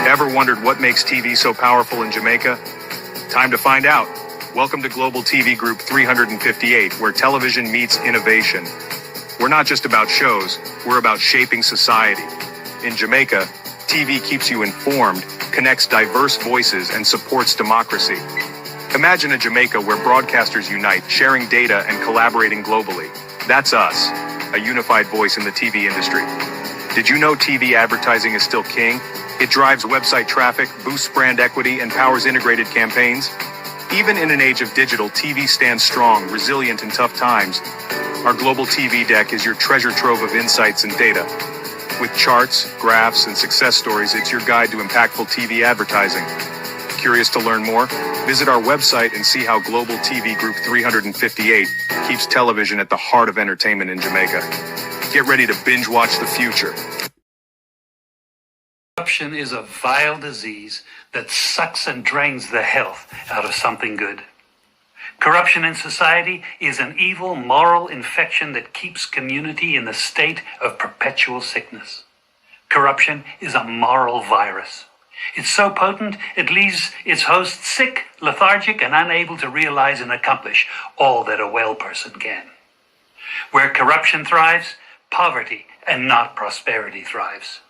Ever wondered what makes TV so powerful in Jamaica? Time to find out. Welcome to Global TV Group 358, where television meets innovation. We're not just about shows, we're about shaping society. In Jamaica, TV keeps you informed, connects diverse voices, and supports democracy. Imagine a Jamaica where broadcasters unite, sharing data and collaborating globally. That's us, a unified voice in the TV industry. Did you know TV advertising is still king? It drives website traffic, boosts brand equity, and powers integrated campaigns. Even in an age of digital, TV stands strong, resilient in tough times. Our global TV deck is your treasure trove of insights and data. With charts, graphs, and success stories, it's your guide to impactful TV advertising. Curious to learn more? Visit our website and see how Global TV Group 358 keeps television at the heart of entertainment in Jamaica. Get ready to binge watch the future. Corruption is a vile disease that sucks and drains the health out of something good. Corruption in society is an evil moral infection that keeps community in a state of perpetual sickness. Corruption is a moral virus. It's so potent, it leaves its host sick, lethargic, and unable to realize and accomplish all that a well person can. Where corruption thrives, poverty and not prosperity thrives.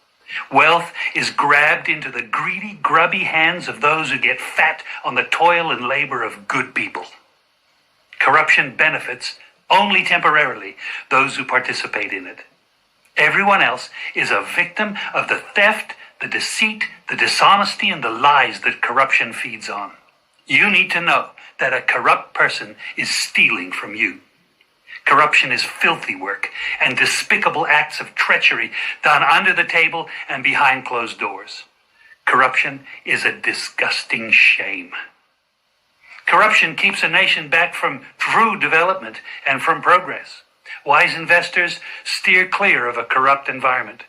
Wealth is grabbed into the greedy, grubby hands of those who get fat on the toil and labor of good people. Corruption benefits, only temporarily, those who participate in it. Everyone else is a victim of the theft, the deceit, the dishonesty, and the lies that corruption feeds on. You need to know that a corrupt person is stealing from you. Corruption is filthy work and despicable acts of treachery done under the table and behind closed doors. Corruption is a disgusting shame. Corruption keeps a nation back from true development and from progress. Wise investors steer clear of a corrupt environment.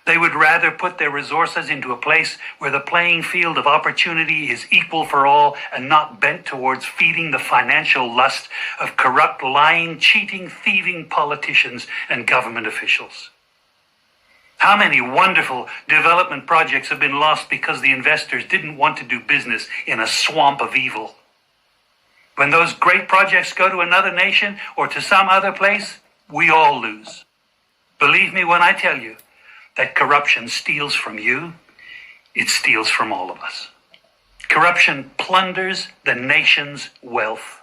They would rather put their resources into a place where the playing field of opportunity is equal for all and not bent towards feeding the financial lust of corrupt, lying, cheating, thieving politicians and government officials. How many wonderful development projects have been lost because the investors didn't want to do business in a swamp of evil? When those great projects go to another nation or to some other place, we all lose. Believe me when I tell you that corruption steals from you, it steals from all of us. Corruption plunders the nation's wealth.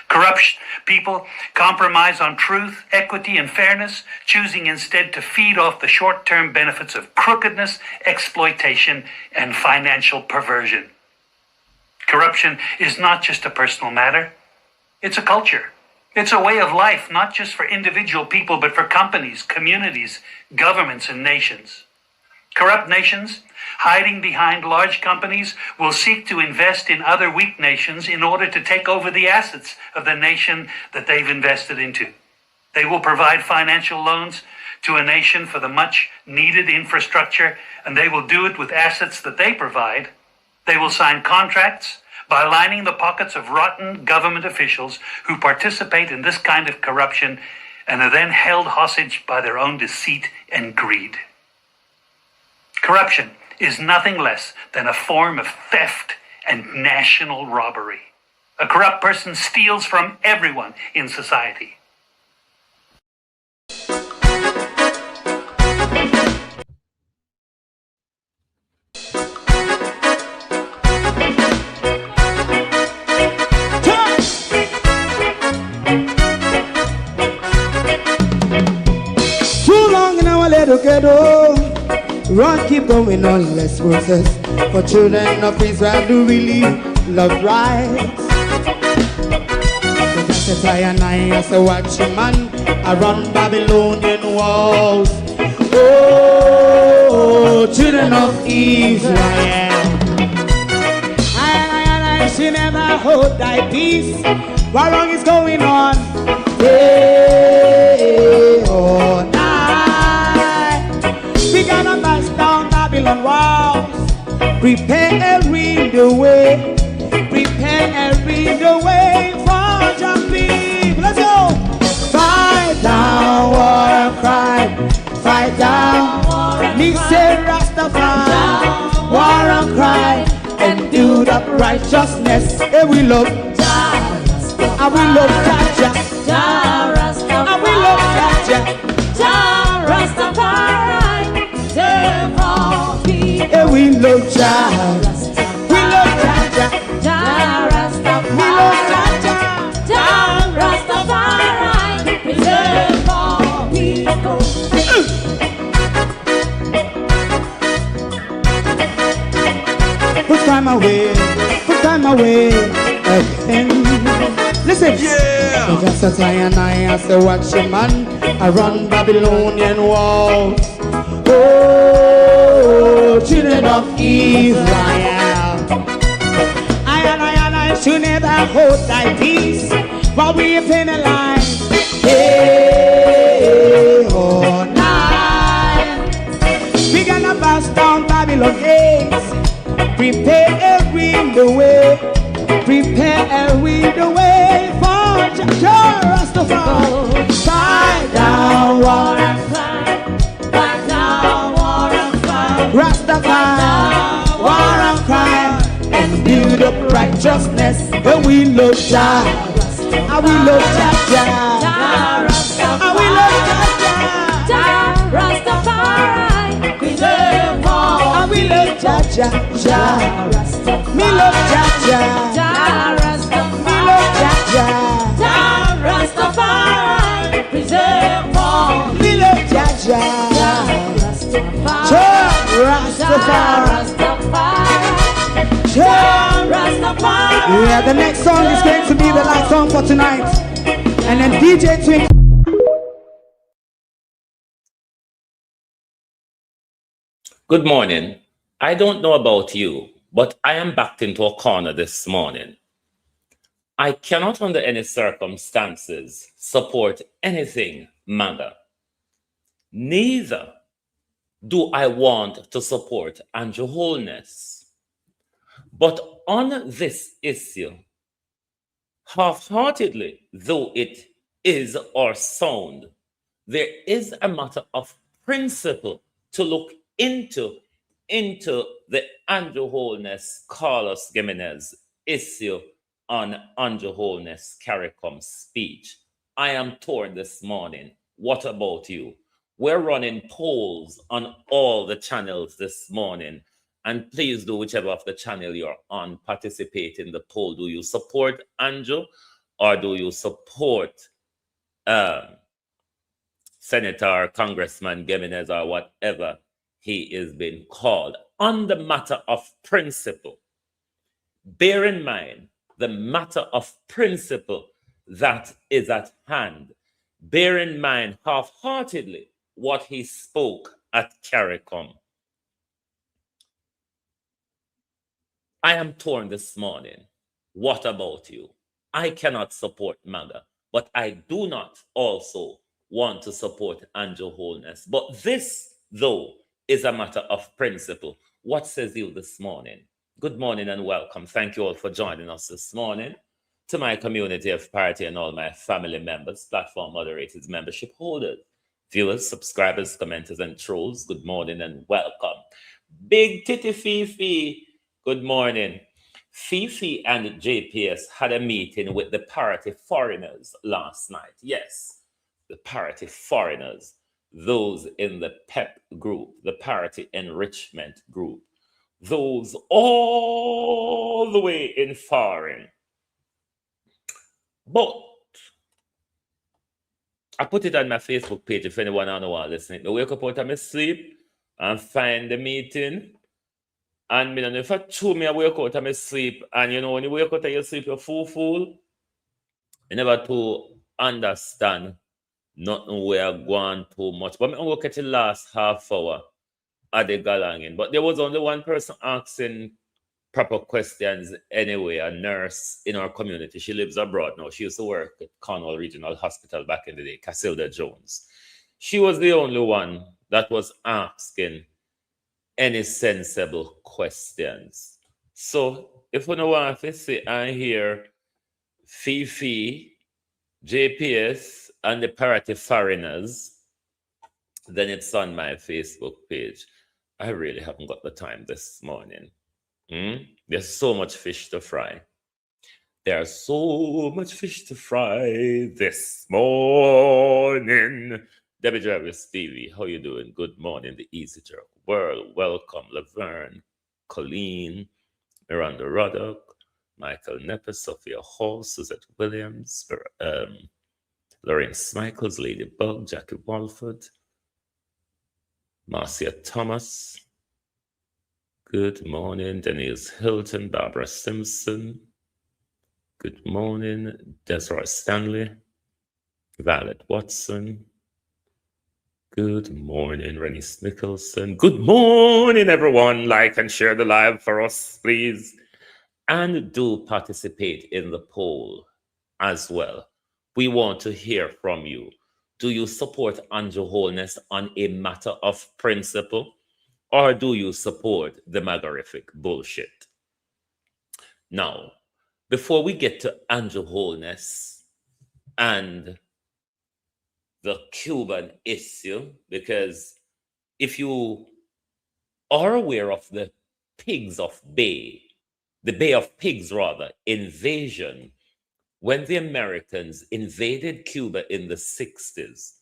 Corrupt people compromise on truth, equity, and fairness, choosing instead to feed off the short-term benefits of crookedness, exploitation, and financial perversion. Corruption is not just a personal matter, it's a culture. It's a way of life, not just for individual people, but for companies, communities, governments, and nations. Corrupt nations, hiding behind large companies, will seek to invest in other weak nations in order to take over the assets of the nation that they've invested into. They will provide financial loans to a nation for the much-needed infrastructure, and they will do it with assets that they provide. They will sign contracts by lining the pockets of rotten government officials who participate in this kind of corruption and are then held hostage by their own deceit and greed. Corruption is nothing less than a form of theft and national robbery. A corrupt person steals from everyone in society. Together, run, keep going on, less process. For children of Israel do really love rights. So just I as a watchman around Babylonian walls. Oh, children of Israel, I should never hold thy peace. What wrong is going on? Hey, oh, we gonna bust down Babylon walls. Prepare the way. Prepare the way for your people. Let's go. Fight down war cry. Fight down. Me say Rastafari. War righteousness. And we love Jah, and we love Jah, Jah, and we love Jah, Jah, Rastafari, and we love Jah, we love Jah, Jah, Rastafari, we love Jah, Jah, Rastafari, preserve for people. Put time away again. Listen, yeah. Just as I and I as a watchman, I run Babylonian walls. Oh, children of Israel, I and I should never hold thy peace while we penalize. Hey, oh, night. We gonna bust down Babylon gates. Prepare the way, prepare the way for Jah Rastafari. Fight down war and fight down war and fight. Rastafari, war and crime, and build up righteousness. And we love Jah, and we love Jah, and we love Jah, Rastafari, preserve all. And we love Jah, Jah, me love Jah, Jah, Rastafari, me love Jah, Rastafari, preserve all. Me love Jah, Rastafari, Rastafari. Yeah, the next song is going to be the last song for tonight, and then DJ Twink. Good morning. I don't know about you, but I am backed into a corner this morning. I cannot under any circumstances support anything MAGA. Neither do I want to support Andrew Holness. But on this issue, half-heartedly though it is or sound, there is a matter of principle to look into the Andrew Holness, Carlos Giménez issue on Andrew Holness, CARICOM speech. I am torn this morning. What about you? We're running polls on all the channels this morning. And please do whichever of the channel you're on, participate in the poll. Do you support Andrew or do you support Senator, Congressman Giménez or whatever he is being called? On the matter of principle, bear in mind the matter of principle that is at hand. Bear in mind half-heartedly what he spoke at CARICOM. I am torn this morning. What about you? I cannot support MAGA, but I do not also want to support Andrew Holness. But this, though, is a matter of principle. What says you this morning? Good morning and welcome. Thank you all for joining us this morning. To my community of party and all my family members, platform moderators, membership holders, viewers, subscribers, commenters, and trolls, good morning and welcome. Big Titty Fifi, good morning. Fifi and JPS had a meeting with the party foreigners last night. Yes, the party foreigners, those in the PEP group, the party enrichment group, those all the way in foreign. But I put it on my Facebook page if anyone on the wall listening. I wake up out of my sleep and find the meeting. And me, if I chew me, I wake out of my sleep. And you know, when you wake out of your sleep, you're fool. You never to understand nothing where going too much. But I'm going to catch the last half hour at the galangin. But there was only one person asking proper questions anyway, a nurse in our community. She lives abroad now. She used to work at Cornwall Regional Hospital back in the day, Casilda Jones. She was the only one that was asking any sensible questions. So if you don't want to sit and hear Fifi, JPS, and the party foreigners, then it's on my Facebook page. I really haven't got the time this morning. There's so much fish to fry. There's so much fish to fry this morning. Debbie Jarvis Stevie, how you doing? Good morning, the Easy Jerk World. Welcome, Laverne, Colleen, Miranda Ruddock, Michael Nepper, Sophia Hall, Suzette Williams, Lorraine Michaels, Lady Bug, Jackie Walford, Marcia Thomas. Good morning, Denise Hilton, Barbara Simpson. Good morning, Desiree Stanley, Violet Watson. Good morning, Rennie Nicholson. Good morning, everyone. Like and share the live for us, please. And do participate in the poll as well. We want to hear from you. Do you support Andrew Holness on a matter of principle? Or do you support the magarific bullshit? Now, before we get to Andrew Holness and the Cuban issue, because if you are aware of the Bay of Pigs rather, invasion, when the Americans invaded Cuba in the 60s,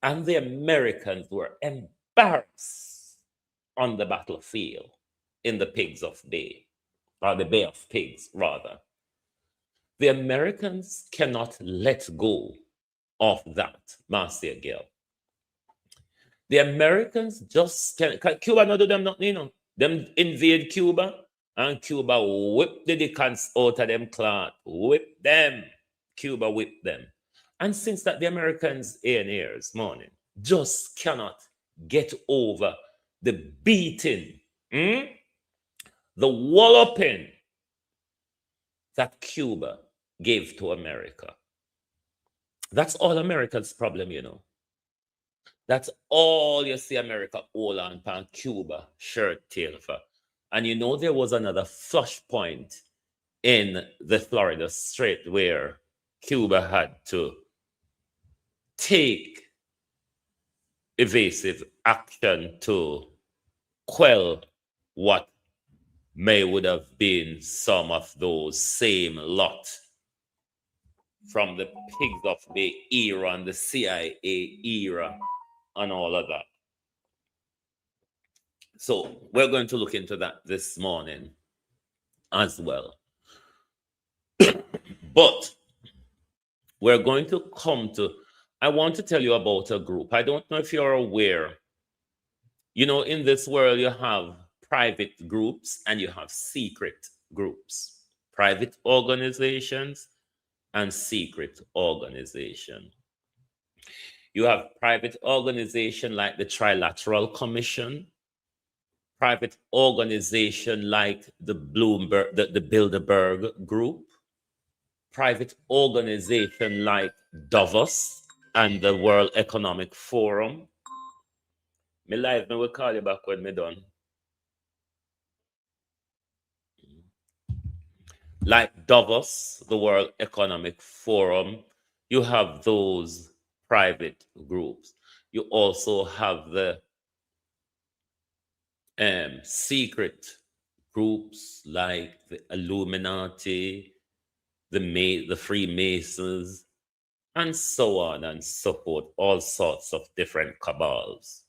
and the Americans were embarrassed on the battlefield in the Pigs of Bay, or the Bay of Pigs rather. The Americans cannot let go of that, Marcia Gill. The Americans just can't. Cuba not do them nothing, you know. Them invade Cuba, and Cuba whip the dickens out of them clan. Whip them. Cuba whip them. And since that, the Americans, ears morning, just cannot get over the beating, the walloping that Cuba gave to America. That's all America's problem, you know. That's all you see America all on pan Cuba shirt tail for. And you know there was another flashpoint in the Florida Strait where Cuba had to take evasive action to quell what may would have been some of those same lot from the Pigs of the era and the CIA era and all of that. So we're going to look into that this morning as well. But we're going to come to, I want to tell you about a group. I don't know if you're aware. You know, in this world, you have private groups and you have secret groups, private organizations and secret organization. You have private organization like the Trilateral Commission, private organization like the Bilderberg Group, private organization like Davos and the World Economic Forum. Me live, me will call you back when me done. Like Davos, the World Economic Forum, you have those private groups. You also have the secret groups like the Illuminati, the Freemasons, and so on and so forth, all sorts of different cabals.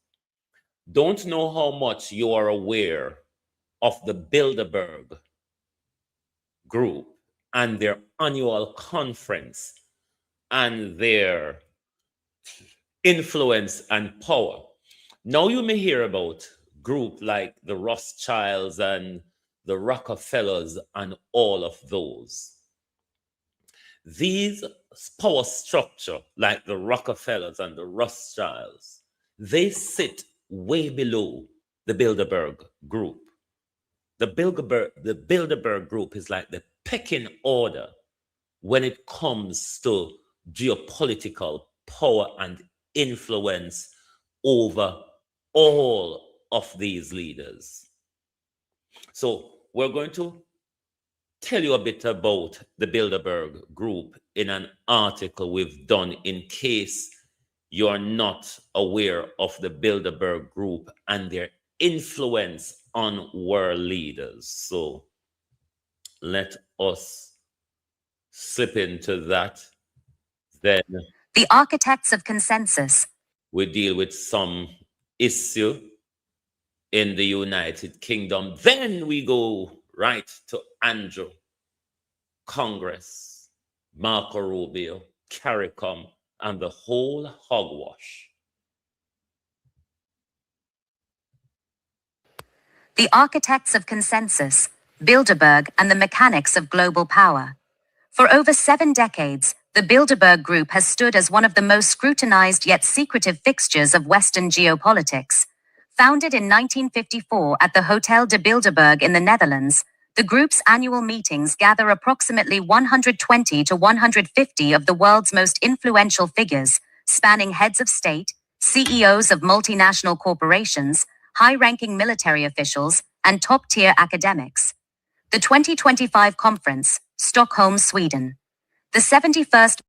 Don't know how much you are aware of the Bilderberg Group and their annual conference and their influence and power. Now you may hear about groups like the Rothschilds and the Rockefellers and all of those. These power structure, like the Rockefellers and the Rothschilds, they sit way below the Bilderberg Group. The Bilderberg Group is like the pecking order when it comes to geopolitical power and influence over all of these leaders. So we're going to tell you a bit about the Bilderberg Group in an article we've done in case you're not aware of the Bilderberg Group and their influence on world leaders. So let us slip into that. Then the architects of consensus. We deal with some issue in the United Kingdom. Then we go right to Andrew, Congress, Marco Rubio, CARICOM, and the whole hogwash. The architects of consensus, Bilderberg and the mechanics of global power. For over 7 decades, the Bilderberg Group has stood as one of the most scrutinized yet secretive fixtures of Western geopolitics. Founded in 1954 at the Hotel de Bilderberg in the Netherlands, the group's annual meetings gather approximately 120 to 150 of the world's most influential figures, spanning heads of state, CEOs of multinational corporations, high-ranking military officials, and top-tier academics. The 2025 conference, Stockholm, Sweden. The 71st.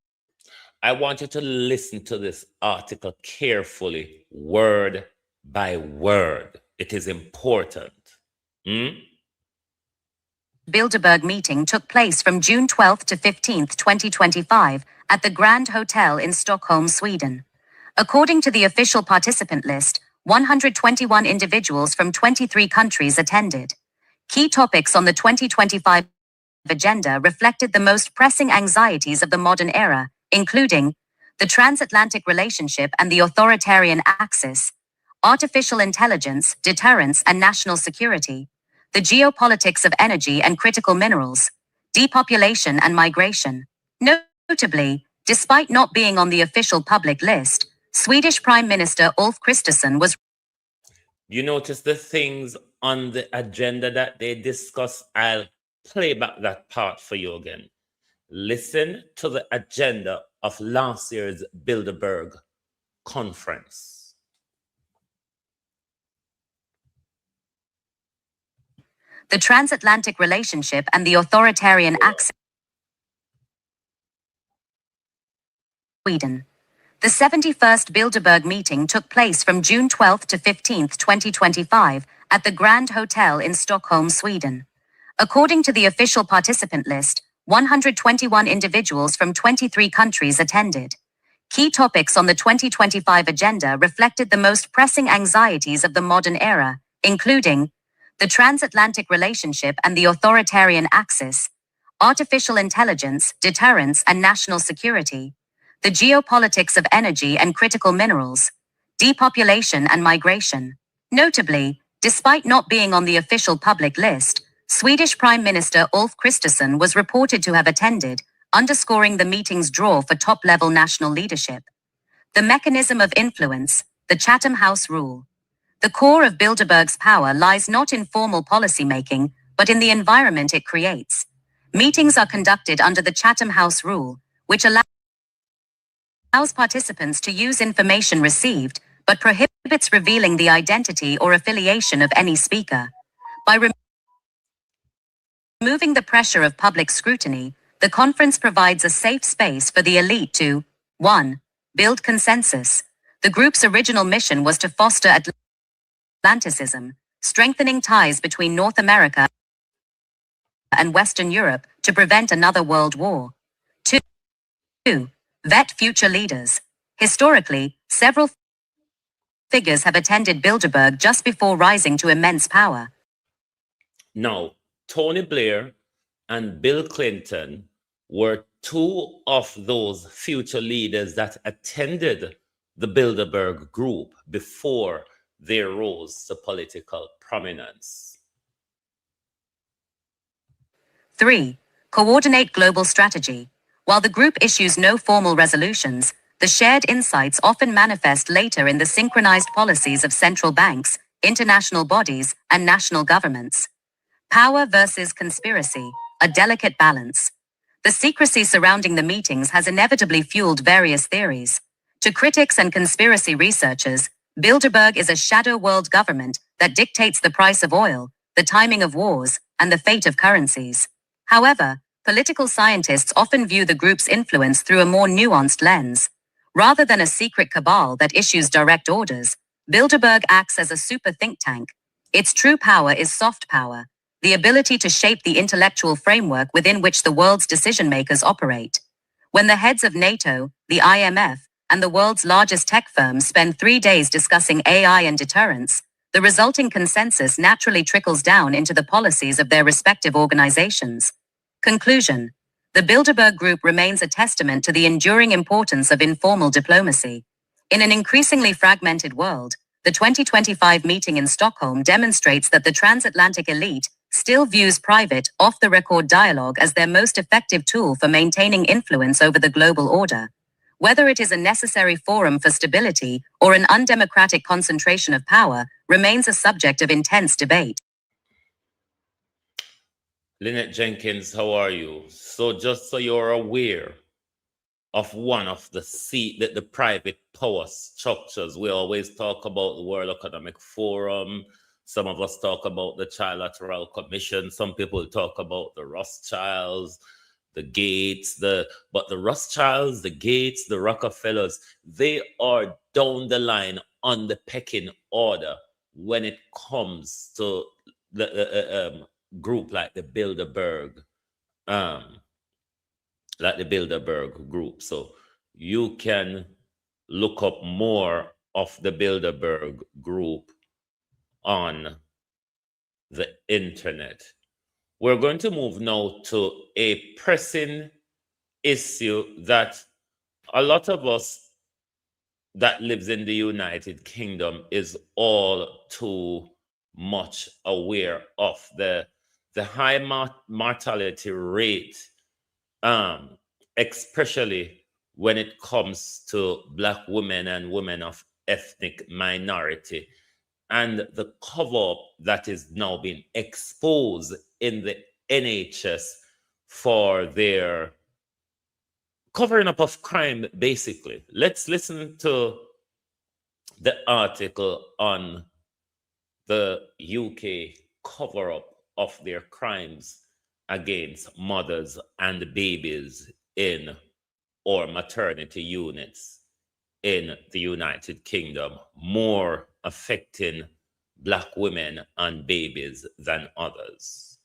I want you to listen to this article carefully, word by word. It is important. Bilderberg meeting took place from June 12 to 15, 2025, at the Grand Hotel in Stockholm, Sweden. According to the official participant list, 121 individuals from 23 countries attended. Key topics on the 2025 agenda reflected the most pressing anxieties of the modern era, including the transatlantic relationship and the authoritarian axis, artificial intelligence, deterrence and national security, the geopolitics of energy and critical minerals, depopulation and migration. Notably, despite not being on the official public list, Swedish Prime Minister Ulf Kristersson was. You notice the things on the agenda that they discuss. I'll play back that part for you again. Listen to the agenda of last year's Bilderberg conference. The transatlantic relationship and the authoritarian axis. Sweden. The 71st Bilderberg meeting took place from June 12 to 15, 2025, at the Grand Hotel in Stockholm, Sweden. According to the official participant list, 121 individuals from 23 countries attended. Key topics on the 2025 agenda reflected the most pressing anxieties of the modern era, including the transatlantic relationship and the authoritarian axis, artificial intelligence, deterrence and national security, the geopolitics of energy and critical minerals, depopulation and migration. Notably, despite not being on the official public list, Swedish Prime Minister Ulf Kristersson was reported to have attended, underscoring the meeting's draw for top-level national leadership. The mechanism of influence, the Chatham House rule. The core of Bilderberg's power lies not in formal policy-making, but in the environment it creates. Meetings are conducted under the Chatham House rule, which allows participants to use information received, but prohibits revealing the identity or affiliation of any speaker. By removing the pressure of public scrutiny, the conference provides a safe space for the elite to 1. Build consensus. The group's original mission was to foster Atlanticism, strengthening ties between North America and Western Europe to prevent another world war. 2. Vet future leaders. Historically, several figures have attended Bilderberg just before rising to immense power. Now, Tony Blair and Bill Clinton were two of those future leaders that attended the Bilderberg group before they rose to political prominence. 3. Coordinate global strategy. While the group issues no formal resolutions, the shared insights often manifest later in the synchronized policies of central banks, international bodies, and national governments. Power versus conspiracy, a delicate balance. The secrecy surrounding the meetings has inevitably fueled various theories. To critics and conspiracy researchers, Bilderberg is a shadow world government that dictates the price of oil, the timing of wars, and the fate of currencies. However, political scientists often view the group's influence through a more nuanced lens. Rather than a secret cabal that issues direct orders, Bilderberg acts as a super think tank, Its true power is soft power, the ability to shape the intellectual framework within which the world's decision makers operate. When the heads of NATO, the IMF, and the world's largest tech firms spend 3 days discussing AI and deterrence, the resulting consensus naturally trickles down into the policies of their respective organizations. Conclusion: the Bilderberg Group remains a testament to the enduring importance of informal diplomacy. In an increasingly fragmented world, the 2025 meeting in Stockholm demonstrates that the transatlantic elite still views private, off-the-record dialogue as their most effective tool for maintaining influence over the global order. Whether it is a necessary forum for stability or an undemocratic concentration of power remains a subject of intense debate. Lynette Jenkins, how are you? So just so you're aware of one of the private power structures, we always talk about the World Economic Forum. Some of us talk about the Trilateral Commission. Some people talk about the Rothschilds, the Gates, but the Rothschilds, the Gates, the Rockefellers, they are down the line on the pecking order when it comes to the group like the Bilderberg, group. So you can look up more of the Bilderberg group on the internet. We're going to move now to a pressing issue that a lot of us that lives in the United Kingdom is all too much aware of, the high mortality rate, especially when it comes to Black women and women of ethnic minority, and the cover-up that is now being exposed in the NHS for their covering up of crime, basically. Let's listen to the article on the UK cover-up of their crimes against mothers and babies in or maternity units in the United Kingdom, more affecting Black women and babies than others.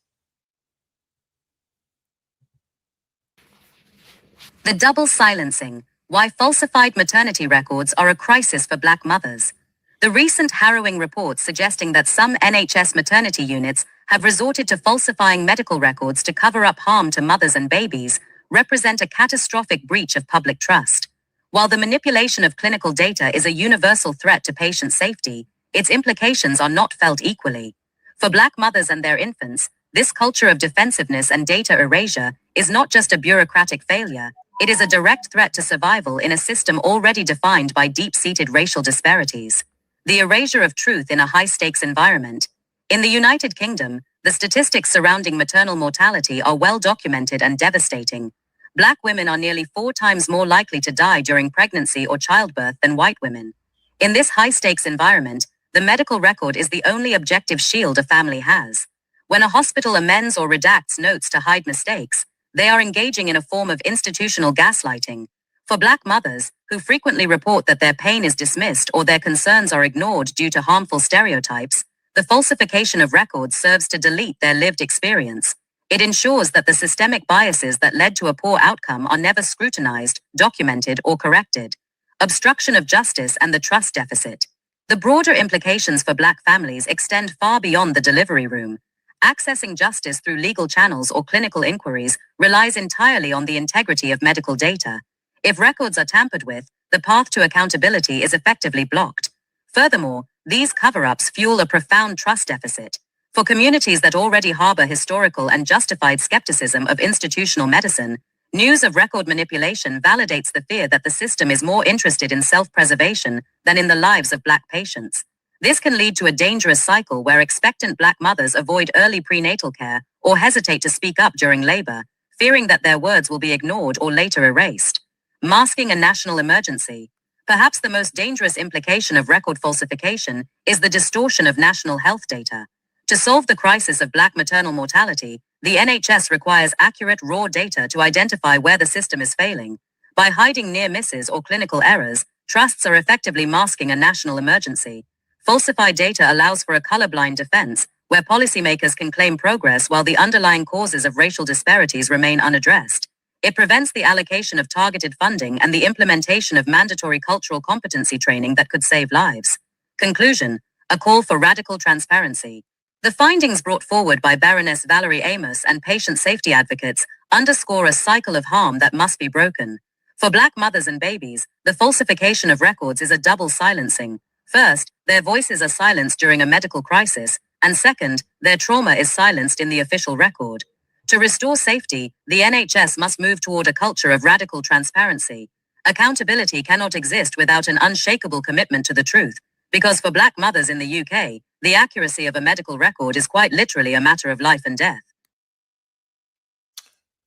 The double silencing: why falsified maternity records are a crisis for Black mothers. The recent harrowing reports suggesting that some NHS maternity units have resorted to falsifying medical records to cover up harm to mothers and babies represent a catastrophic breach of public trust. While the manipulation of clinical data is a universal threat to patient safety, its implications are not felt equally. For Black mothers and their infants, this culture of defensiveness and data erasure is not just a bureaucratic failure, it is a direct threat to survival in a system already defined by deep-seated racial disparities. The erasure of truth in a high-stakes environment. In the United Kingdom, the statistics surrounding maternal mortality are well documented and devastating. Black women are nearly 4 times more likely to die during pregnancy or childbirth than white women. In this high-stakes environment, the medical record is the only objective shield a family has. When a hospital amends or redacts notes to hide mistakes, they are engaging in a form of institutional gaslighting. For Black mothers, who frequently report that their pain is dismissed or their concerns are ignored due to harmful stereotypes, the falsification of records serves to delete their lived experience. It ensures that the systemic biases that led to a poor outcome are never scrutinized, documented, or corrected. Obstruction of justice and the trust deficit. The broader implications for Black families extend far beyond the delivery room. Accessing justice through legal channels or clinical inquiries relies entirely on the integrity of medical data. If records are tampered with, the path to accountability is effectively blocked. Furthermore, these cover-ups fuel a profound trust deficit. For communities that already harbor historical and justified skepticism of institutional medicine, news of record manipulation validates the fear that the system is more interested in self-preservation than in the lives of Black patients. This can lead to a dangerous cycle where expectant Black mothers avoid early prenatal care or hesitate to speak up during labor, fearing that their words will be ignored or later erased. Masking a national emergency. Perhaps the most dangerous implication of record falsification is the distortion of national health data. To solve the crisis of Black maternal mortality, the NHS requires accurate raw data to identify where the system is failing. By hiding near misses or clinical errors, trusts are effectively masking a national emergency. falsified data allows for a colorblind defense, where policymakers can claim progress while the underlying causes of racial disparities remain unaddressed. It prevents the allocation of targeted funding and the implementation of mandatory cultural competency training that could save lives. Conclusion: a call for radical transparency. The findings brought forward by Baroness Valerie Amos and patient safety advocates underscore a cycle of harm that must be broken. For Black mothers and babies, the falsification of records is a double silencing. First, their voices are silenced during a medical crisis, and second, their trauma is silenced in the official record. To restore safety, the NHS must move toward a culture of radical transparency. Accountability cannot exist without an unshakable commitment to the truth, because for Black mothers in the UK, the accuracy of a medical record is quite literally a matter of life and death.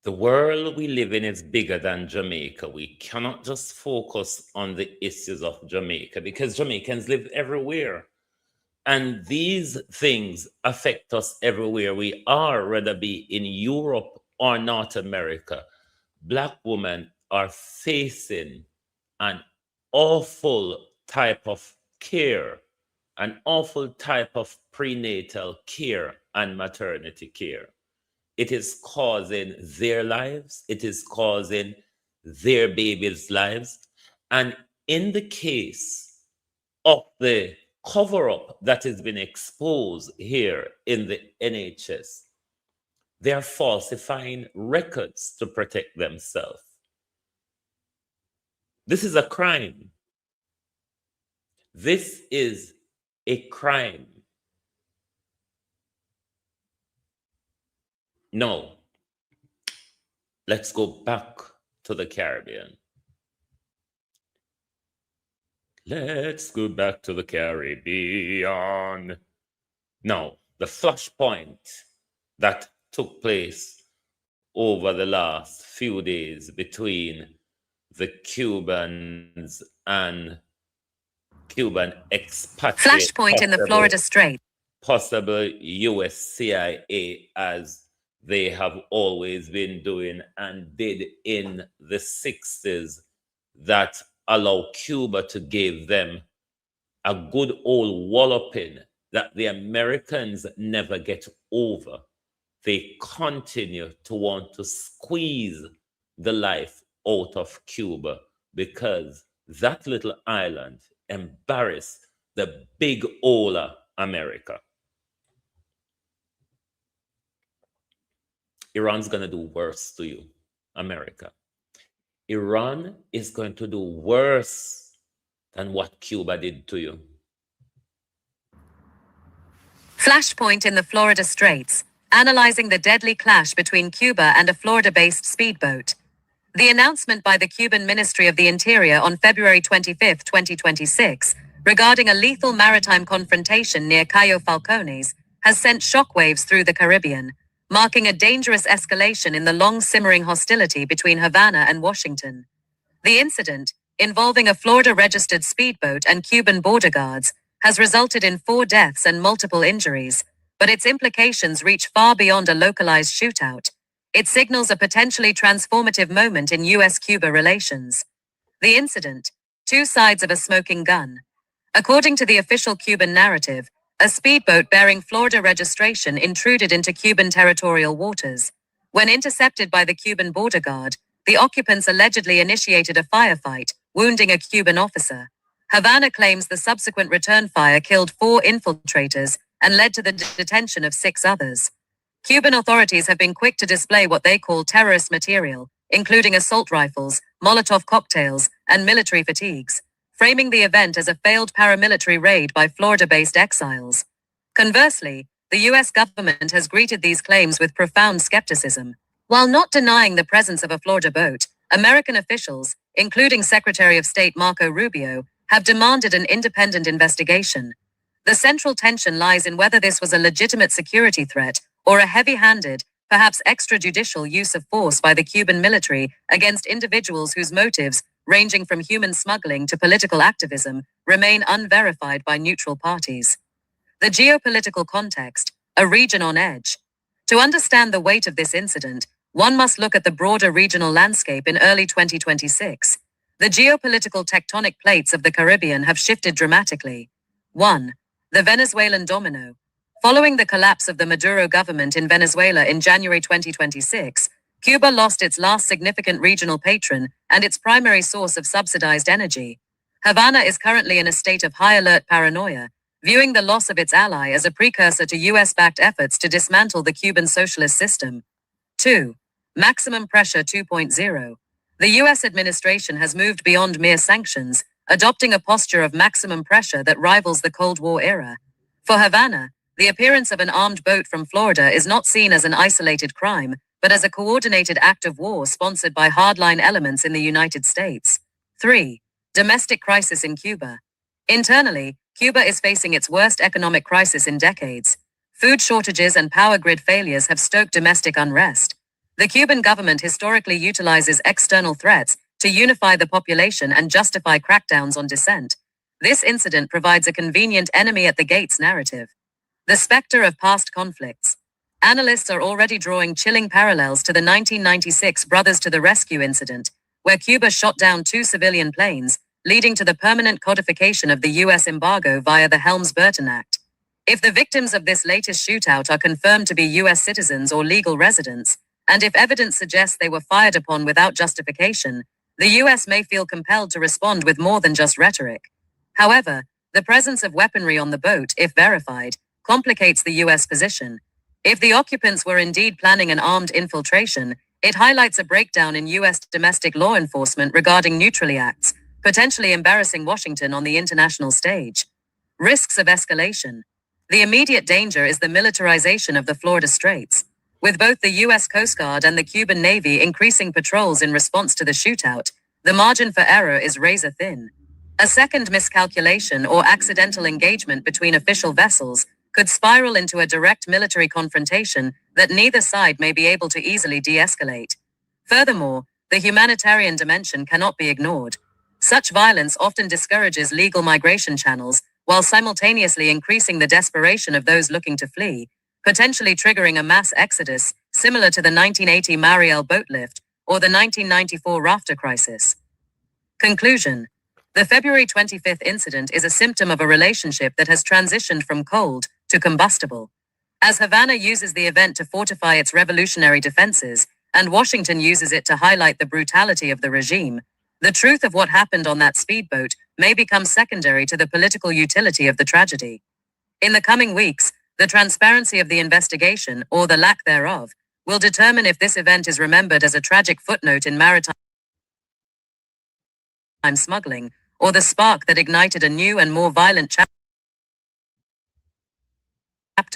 The world we live in is bigger than Jamaica. We cannot just focus on the issues of Jamaica because Jamaicans live everywhere. And these things affect us everywhere we are, whether be in Europe or North America. Black women are facing an awful type of care, an awful type of prenatal care and maternity care. It is causing their lives, it is causing their babies' lives. And in the case of the cover-up that has been exposed here in the NHS, they're falsifying records to protect themselves. This is a crime. This is a crime. No, let's go back to the Caribbean. Let's go back to the Caribbean. Now, the flashpoint that took place over the last few days between the Cubans and Cuban expatriates. Flashpoint in the Florida Strait. Possible US CIA, as they have always been doing and did in the 60s, that allow Cuba to give them a good old walloping that the Americans never get over. They continue to want to squeeze the life out of Cuba because that little island embarrassed the big old America. Iran's going to do worse to you, America. Iran is going to do worse than what Cuba did to you. Flashpoint in the Florida Straits, analyzing the deadly clash between Cuba and a Florida-based speedboat. The announcement by the Cuban Ministry of the Interior on February 25, 2026, regarding a lethal maritime confrontation near Cayo Falcones, has sent shockwaves through the Caribbean, marking a dangerous escalation in the long-simmering hostility between Havana and Washington. The incident, involving a Florida-registered speedboat and Cuban border guards, has resulted in 4 deaths and multiple injuries, but its implications reach far beyond a localized shootout. It signals a potentially transformative moment in US-Cuba relations. The incident, 2 sides of a smoking gun. According to the official Cuban narrative, a speedboat bearing Florida registration intruded into Cuban territorial waters. When intercepted by the Cuban border guard, the occupants allegedly initiated a firefight, wounding a Cuban officer. Havana claims the subsequent return fire killed 4 infiltrators and led to the detention of 6 others. Cuban authorities have been quick to display what they call terrorist material, including assault rifles, Molotov cocktails, and military fatigues, framing the event as a failed paramilitary raid by Florida-based exiles. Conversely, the US government has greeted these claims with profound skepticism. While not denying the presence of a Florida boat, American officials, including Secretary of State Marco Rubio, have demanded an independent investigation. The central tension lies in whether this was a legitimate security threat or a heavy-handed, perhaps extrajudicial use of force by the Cuban military against individuals whose motives, ranging from human smuggling to political activism, remain unverified by neutral parties. The geopolitical context, a region on edge. To understand the weight of this incident, one must look at the broader regional landscape in early 2026. The geopolitical tectonic plates of the Caribbean have shifted dramatically. 1. The Venezuelan domino. Following the collapse of the Maduro government in Venezuela in January 2026, Cuba lost its last significant regional patron and its primary source of subsidized energy. Havana is currently in a state of high alert paranoia, viewing the loss of its ally as a precursor to US-backed efforts to dismantle the Cuban socialist system. 2. Maximum Pressure 2.0. The US administration has moved beyond mere sanctions, adopting a posture of maximum pressure that rivals the Cold War era. For Havana, the appearance of an armed boat from Florida is not seen as an isolated crime, but as a coordinated act of war sponsored by hardline elements in the United States. 3. Domestic crisis in Cuba. Internally, Cuba is facing its worst economic crisis in decades. Food shortages and power grid failures have stoked domestic unrest. The Cuban government historically utilizes external threats to unify the population and justify crackdowns on dissent. This incident provides a convenient enemy at the gates narrative. The specter of past conflicts. Analysts are already drawing chilling parallels to the 1996 Brothers to the Rescue incident, where Cuba shot down 2 civilian planes, leading to the permanent codification of the US embargo via the Helms-Burton Act. If the victims of this latest shootout are confirmed to be US citizens or legal residents, and if evidence suggests they were fired upon without justification, the US may feel compelled to respond with more than just rhetoric. However, the presence of weaponry on the boat, if verified, complicates the US position. If the occupants were indeed planning an armed infiltration, it highlights a breakdown in US domestic law enforcement regarding neutrality acts, potentially embarrassing Washington on the international stage. Risks of escalation. The immediate danger is the militarization of the Florida Straits. With both the US Coast Guard and the Cuban Navy increasing patrols in response to the shootout, the margin for error is razor thin. A second miscalculation or accidental engagement between official vessels could spiral into a direct military confrontation that neither side may be able to easily de-escalate. Furthermore, the humanitarian dimension cannot be ignored. Such violence often discourages legal migration channels, while simultaneously increasing the desperation of those looking to flee, potentially triggering a mass exodus similar to the 1980 Mariel boat lift or the 1994 rafter crisis. Conclusion. The February 25th incident is a symptom of a relationship that has transitioned from cold to combustible. As Havana uses the event to fortify its revolutionary defenses, and Washington uses it to highlight the brutality of the regime, the truth of what happened on that speedboat may become secondary to the political utility of the tragedy. In the coming weeks, the transparency of the investigation, or the lack thereof, will determine if this event is remembered as a tragic footnote in maritime smuggling, or the spark that ignited a new and more violent chapter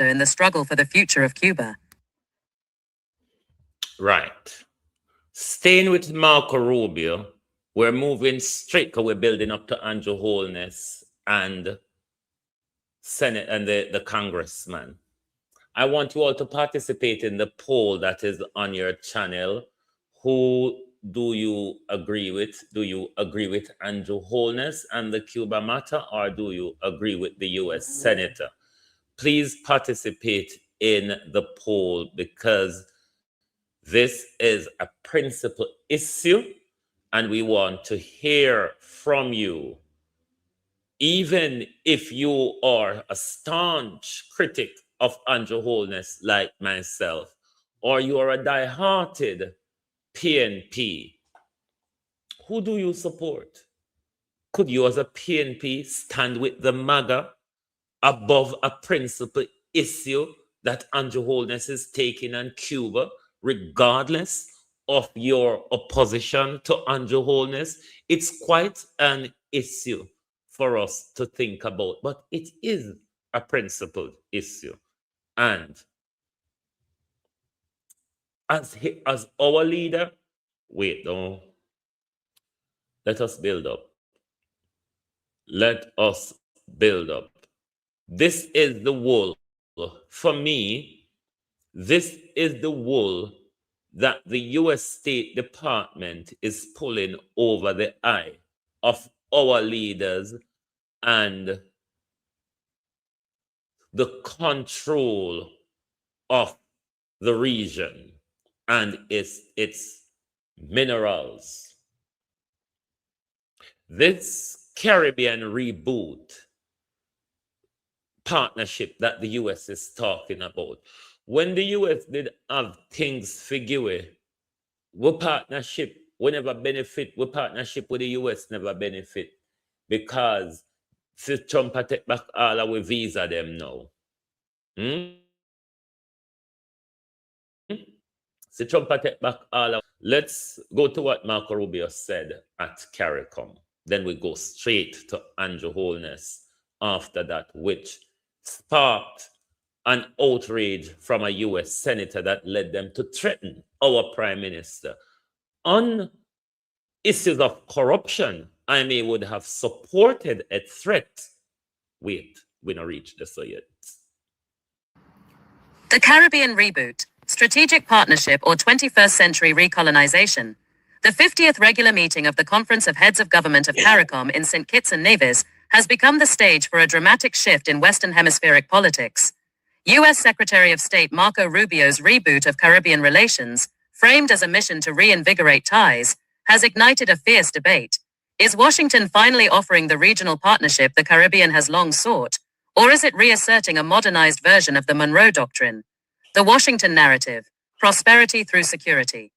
in the struggle for the future of Cuba. Right. Staying with Marco Rubio, we're moving straight because we're building up to Andrew Holness and Senate and the Congressman. I want you all to participate in the poll that is on your channel. Who do you agree with? Do you agree with Andrew Holness and the Cuba matter, or do you agree with the US Senator? Please participate in the poll because this is a principal issue and we want to hear from you. Even if you are a staunch critic of Andrew Holness like myself, or you are a die-hearted PNP, who do you support? Could you as a PNP stand with the MAGA above a principal issue that Andrew Holness is taking on Cuba, regardless of your opposition to Andrew Holness? It's quite an issue for us to think about, but it is a principled issue. And as our leader, wait, no, let us build up. Let us build up. This is the wool. For me, this is the wool that the US State Department is pulling over the eye of our leaders and the control of the region and its minerals. This Caribbean reboot partnership that the US is talking about. When the US did have things figure, we partnership, we never benefit, we partnership with the US never benefit because si Trump a take back all our visa them now. Si Trump a take back all our... Let's go to what Marco Rubio said at CARICOM. Then we go straight to Andrew Holness after that, which sparked an outrage from a US senator that led them to threaten our prime minister. On issues of corruption, I may would have supported a threat. Wait, we don't reach this yet. The Caribbean Reboot, Strategic Partnership or 21st Century Recolonization. The 50th regular meeting of the Conference of Heads of Government of CARICOM in St. Kitts and Nevis has become the stage for a dramatic shift in Western Hemispheric politics. U.S. Secretary of State Marco Rubio's reboot of Caribbean relations, framed as a mission to reinvigorate ties, has ignited a fierce debate. Is Washington finally offering the regional partnership the Caribbean has long sought, or is it reasserting a modernized version of the Monroe Doctrine? The Washington narrative, prosperity through security.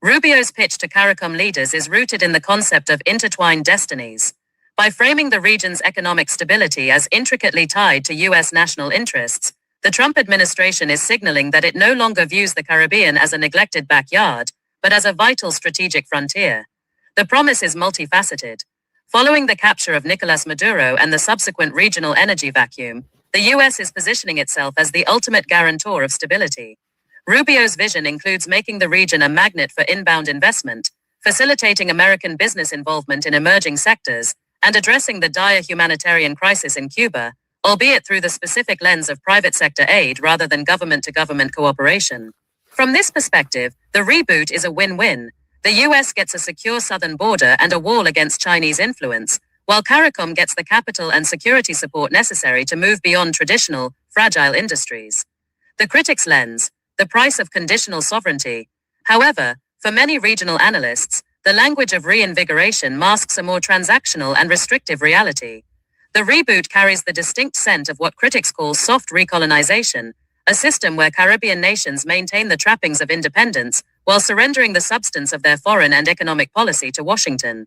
Rubio's pitch to CARICOM leaders is rooted in the concept of intertwined destinies. By framing the region's economic stability as intricately tied to U.S. national interests, the Trump administration is signaling that it no longer views the Caribbean as a neglected backyard, but as a vital strategic frontier. The promise is multifaceted. Following the capture of Nicolas Maduro and the subsequent regional energy vacuum, the U.S. is positioning itself as the ultimate guarantor of stability. Rubio's vision includes making the region a magnet for inbound investment, facilitating American business involvement in emerging sectors, and addressing the dire humanitarian crisis in Cuba, albeit through the specific lens of private sector aid rather than government-to-government cooperation. From this perspective, the reboot is a win-win. The U.S. gets a secure southern border and a wall against Chinese influence, while CARICOM gets the capital and security support necessary to move beyond traditional, fragile industries. The critic's lens, the price of conditional sovereignty. However, for many regional analysts, the language of reinvigoration masks a more transactional and restrictive reality. The reboot carries the distinct scent of what critics call soft recolonization, a system where Caribbean nations maintain the trappings of independence while surrendering the substance of their foreign and economic policy to Washington.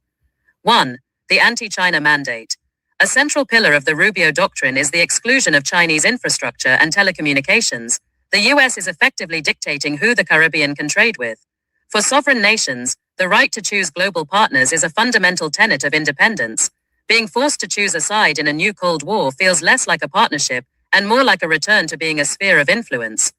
1. The anti-China mandate. A central pillar of the Rubio Doctrine is the exclusion of Chinese infrastructure and telecommunications. The U.S. is effectively dictating who the Caribbean can trade with. For sovereign nations, the right to choose global partners is a fundamental tenet of independence. Being forced to choose a side in a new Cold War feels less like a partnership and more like a return to being a sphere of influence.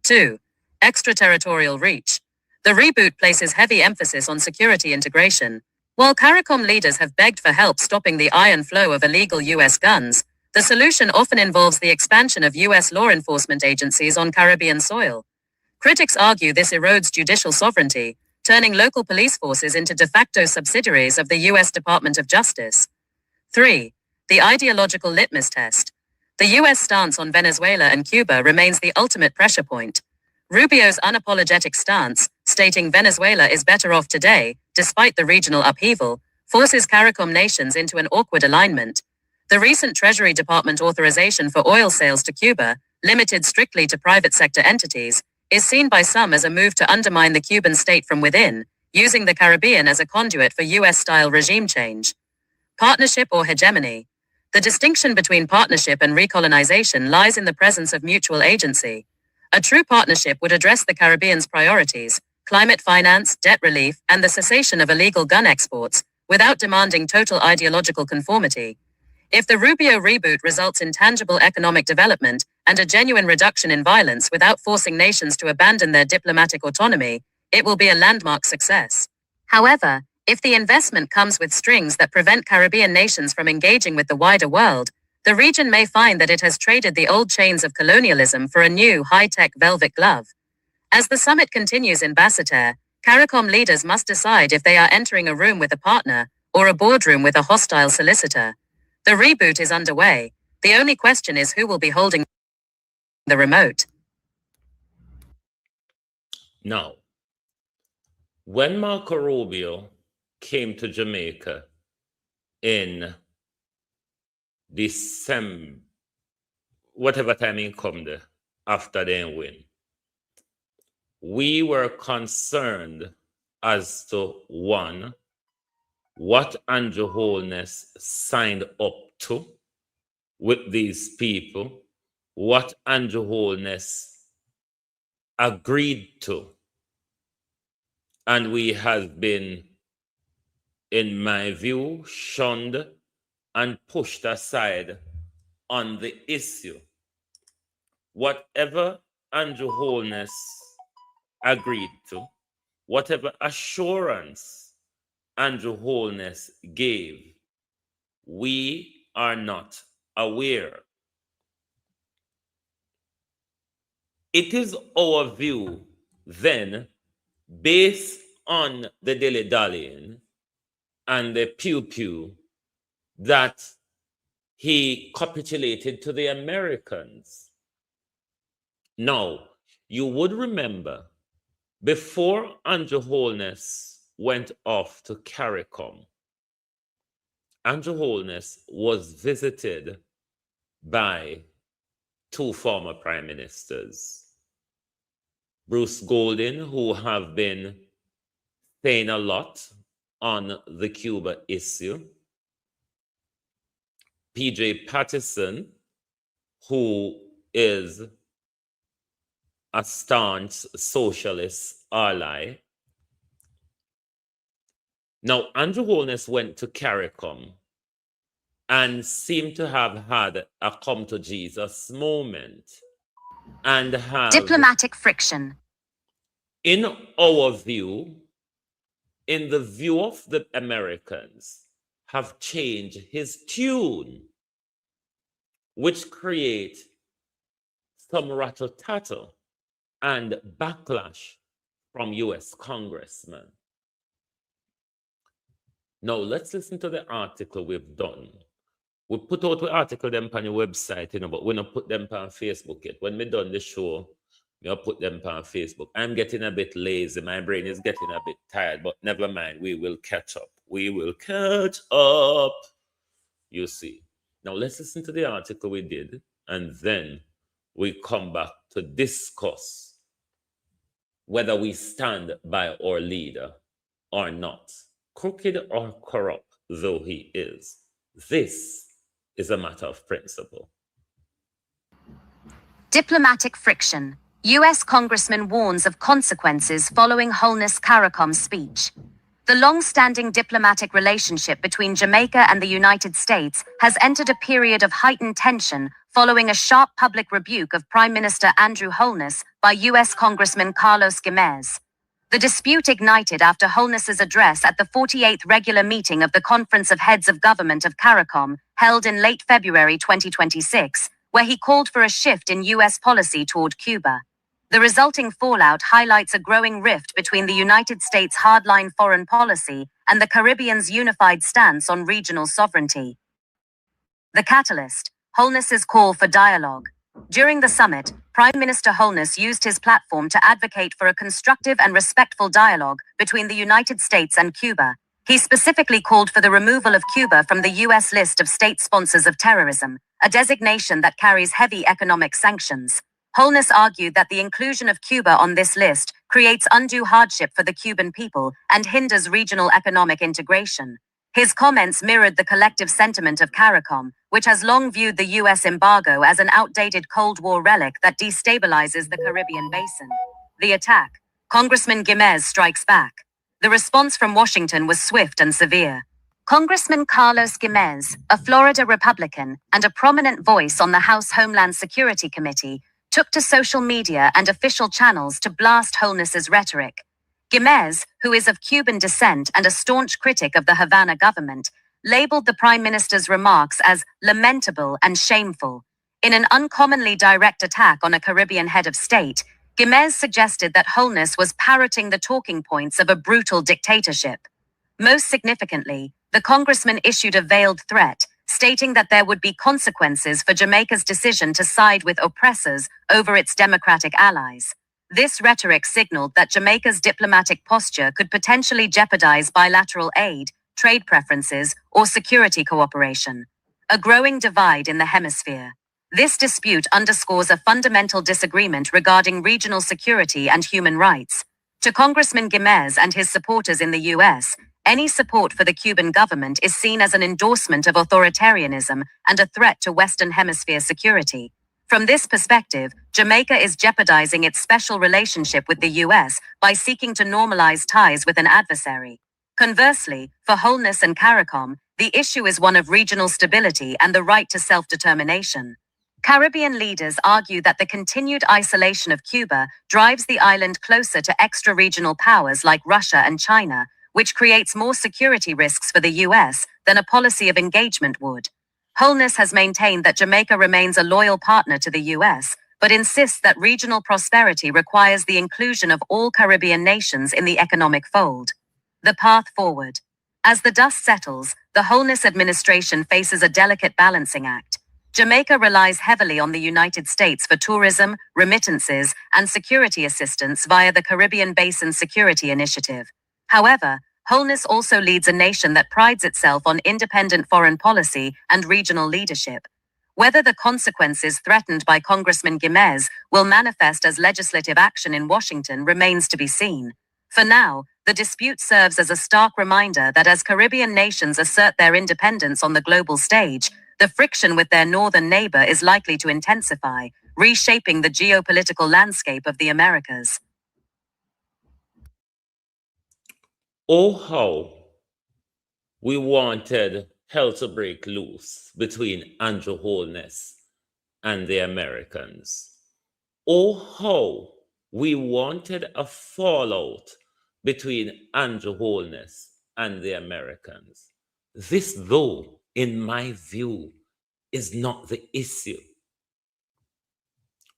2. Extraterritorial reach. The reboot places heavy emphasis on security integration. While CARICOM leaders have begged for help stopping the iron flow of illegal U.S. guns, the solution often involves the expansion of U.S. law enforcement agencies on Caribbean soil. Critics argue this erodes judicial sovereignty, turning local police forces into de facto subsidiaries of the U.S. Department of Justice. 3. The ideological litmus test. The U.S. stance on Venezuela and Cuba remains the ultimate pressure point. Rubio's unapologetic stance, stating Venezuela is better off today, despite the regional upheaval, forces CARICOM nations into an awkward alignment. The recent Treasury Department authorization for oil sales to Cuba, limited strictly to private sector entities, is seen by some as a move to undermine the Cuban state from within, using the Caribbean as a conduit for U.S.-style regime change. Partnership or hegemony. The distinction between partnership and recolonization lies in the presence of mutual agency. A true partnership would address the Caribbean's priorities, climate finance, debt relief, and the cessation of illegal gun exports, without demanding total ideological conformity. If the Rubio reboot results in tangible economic development and a genuine reduction in violence without forcing nations to abandon their diplomatic autonomy, it will be a landmark success. However, if the investment comes with strings that prevent Caribbean nations from engaging with the wider world, the region may find that it has traded the old chains of colonialism for a new high-tech velvet glove. As the summit continues in Basseterre, CARICOM leaders must decide if they are entering a room with a partner or a boardroom with a hostile solicitor. The reboot is underway. The only question is who will be holding the remote. Now, when Marco Rubio came to Jamaica in December, whatever time he come there after they win, we were concerned as to one, what Andrew Holness signed up to with these people, what Andrew Holness agreed to. And we have been, in my view, shunned and pushed aside on the issue. Whatever Andrew Holness agreed to, whatever assurance Andrew Holness gave, we are not aware. It is our view then, based on the dilly-dallying and the pew-pew, that he capitulated to the Americans. Now, you would remember, before Andrew Holness went off to CARICOM, Andrew Holness was visited by two former prime ministers, Bruce Golding, who have been saying a lot on the Cuba issue, P.J. Patterson, who is a staunch socialist ally. Now, Andrew Holness went to CARICOM and seemed to have had a come to Jesus moment and have Diplomatic friction. In our view, in the view of the Americans, have changed his tune, which create some rattle-tattle and backlash from U.S. Congressmen. Now, let's listen to the article we've done. We put out the article them on the website, but we don't put them on Facebook yet. When we done the show, we'll put them on Facebook. I'm getting a bit lazy. My brain is getting a bit tired, but never mind. We will catch up. We will catch up. You see. Now, let's listen to the article we did, and then we come back to discuss whether we stand by our leader or not. Crooked or corrupt though he is, this is a matter of principle. Diplomatic friction. U.S. Congressman warns of consequences following Holness CARICOM speech. The long-standing diplomatic relationship between Jamaica and the United States has entered a period of heightened tension following a sharp public rebuke of Prime Minister Andrew Holness by U.S. Congressman Carlos Giménez. The dispute ignited after Holness's address at the 48th regular meeting of the Conference of Heads of Government of CARICOM, held in late February 2026, where he called for a shift in U.S. policy toward Cuba. The resulting fallout highlights a growing rift between the United States' hardline foreign policy and the Caribbean's unified stance on regional sovereignty. The catalyst, Holness's call for dialogue. During the summit, Prime Minister Holness used his platform to advocate for a constructive and respectful dialogue between the United States and Cuba. He specifically called for the removal of Cuba from the U.S. list of state sponsors of terrorism, a designation that carries heavy economic sanctions. Holness argued that the inclusion of Cuba on this list creates undue hardship for the Cuban people and hinders regional economic integration. His comments mirrored the collective sentiment of CARICOM, which has long viewed the U.S. embargo as an outdated Cold War relic that destabilizes the Caribbean basin. The attack. Congressman Giménez strikes back. The response from Washington was swift and severe. Congressman Carlos Giménez, a Florida Republican and a prominent voice on the House Homeland Security Committee, took to social media and official channels to blast Holness's rhetoric. Giménez, who is of Cuban descent and a staunch critic of the Havana government, labeled the Prime Minister's remarks as lamentable and shameful. In an uncommonly direct attack on a Caribbean head of state, Giménez suggested that Holness was parroting the talking points of a brutal dictatorship. Most significantly, the congressman issued a veiled threat, stating that there would be consequences for Jamaica's decision to side with oppressors over its democratic allies. This rhetoric signaled that Jamaica's diplomatic posture could potentially jeopardize bilateral aid, trade preferences, or security cooperation. A growing divide in the hemisphere. This dispute underscores a fundamental disagreement regarding regional security and human rights. To Congressman Giménez and his supporters in the US, any support for the Cuban government is seen as an endorsement of authoritarianism and a threat to Western Hemisphere security. From this perspective, Jamaica is jeopardizing its special relationship with the US by seeking to normalize ties with an adversary. Conversely, for Holness and CARICOM, the issue is one of regional stability and the right to self-determination. Caribbean leaders argue that the continued isolation of Cuba drives the island closer to extra-regional powers like Russia and China, which creates more security risks for the US than a policy of engagement would. Holness has maintained that Jamaica remains a loyal partner to the US, but insists that regional prosperity requires the inclusion of all Caribbean nations in the economic fold. The path forward. As the dust settles, the Holness administration faces a delicate balancing act. Jamaica relies heavily on the United States for tourism, remittances, and security assistance via the Caribbean Basin Security Initiative. However, Holness also leads a nation that prides itself on independent foreign policy and regional leadership. Whether the consequences threatened by Congressman Giménez will manifest as legislative action in Washington remains to be seen. For now, the dispute serves as a stark reminder that as Caribbean nations assert their independence on the global stage, the friction with their northern neighbor is likely to intensify, reshaping the geopolitical landscape of the Americas. Oh, how we wanted hell to break loose between Andrew Holness and the Americans. Oh, how we wanted a fallout between Andrew Holness and the Americans. This, though, in my view, is not the issue.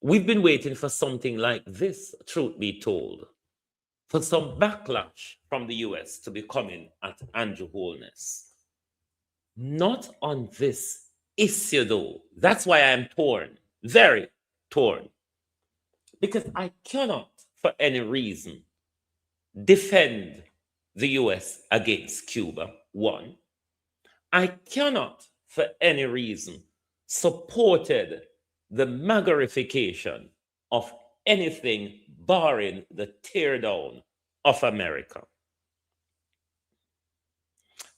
We've been waiting for something like this, truth be told, for some backlash from the US to be coming at Andrew Holness. Not on this issue, though. That's why I'm torn, very torn. Because I cannot, for any reason, defend the US against Cuba, one. I cannot, for any reason, supported the magarification of anything barring the teardown of America.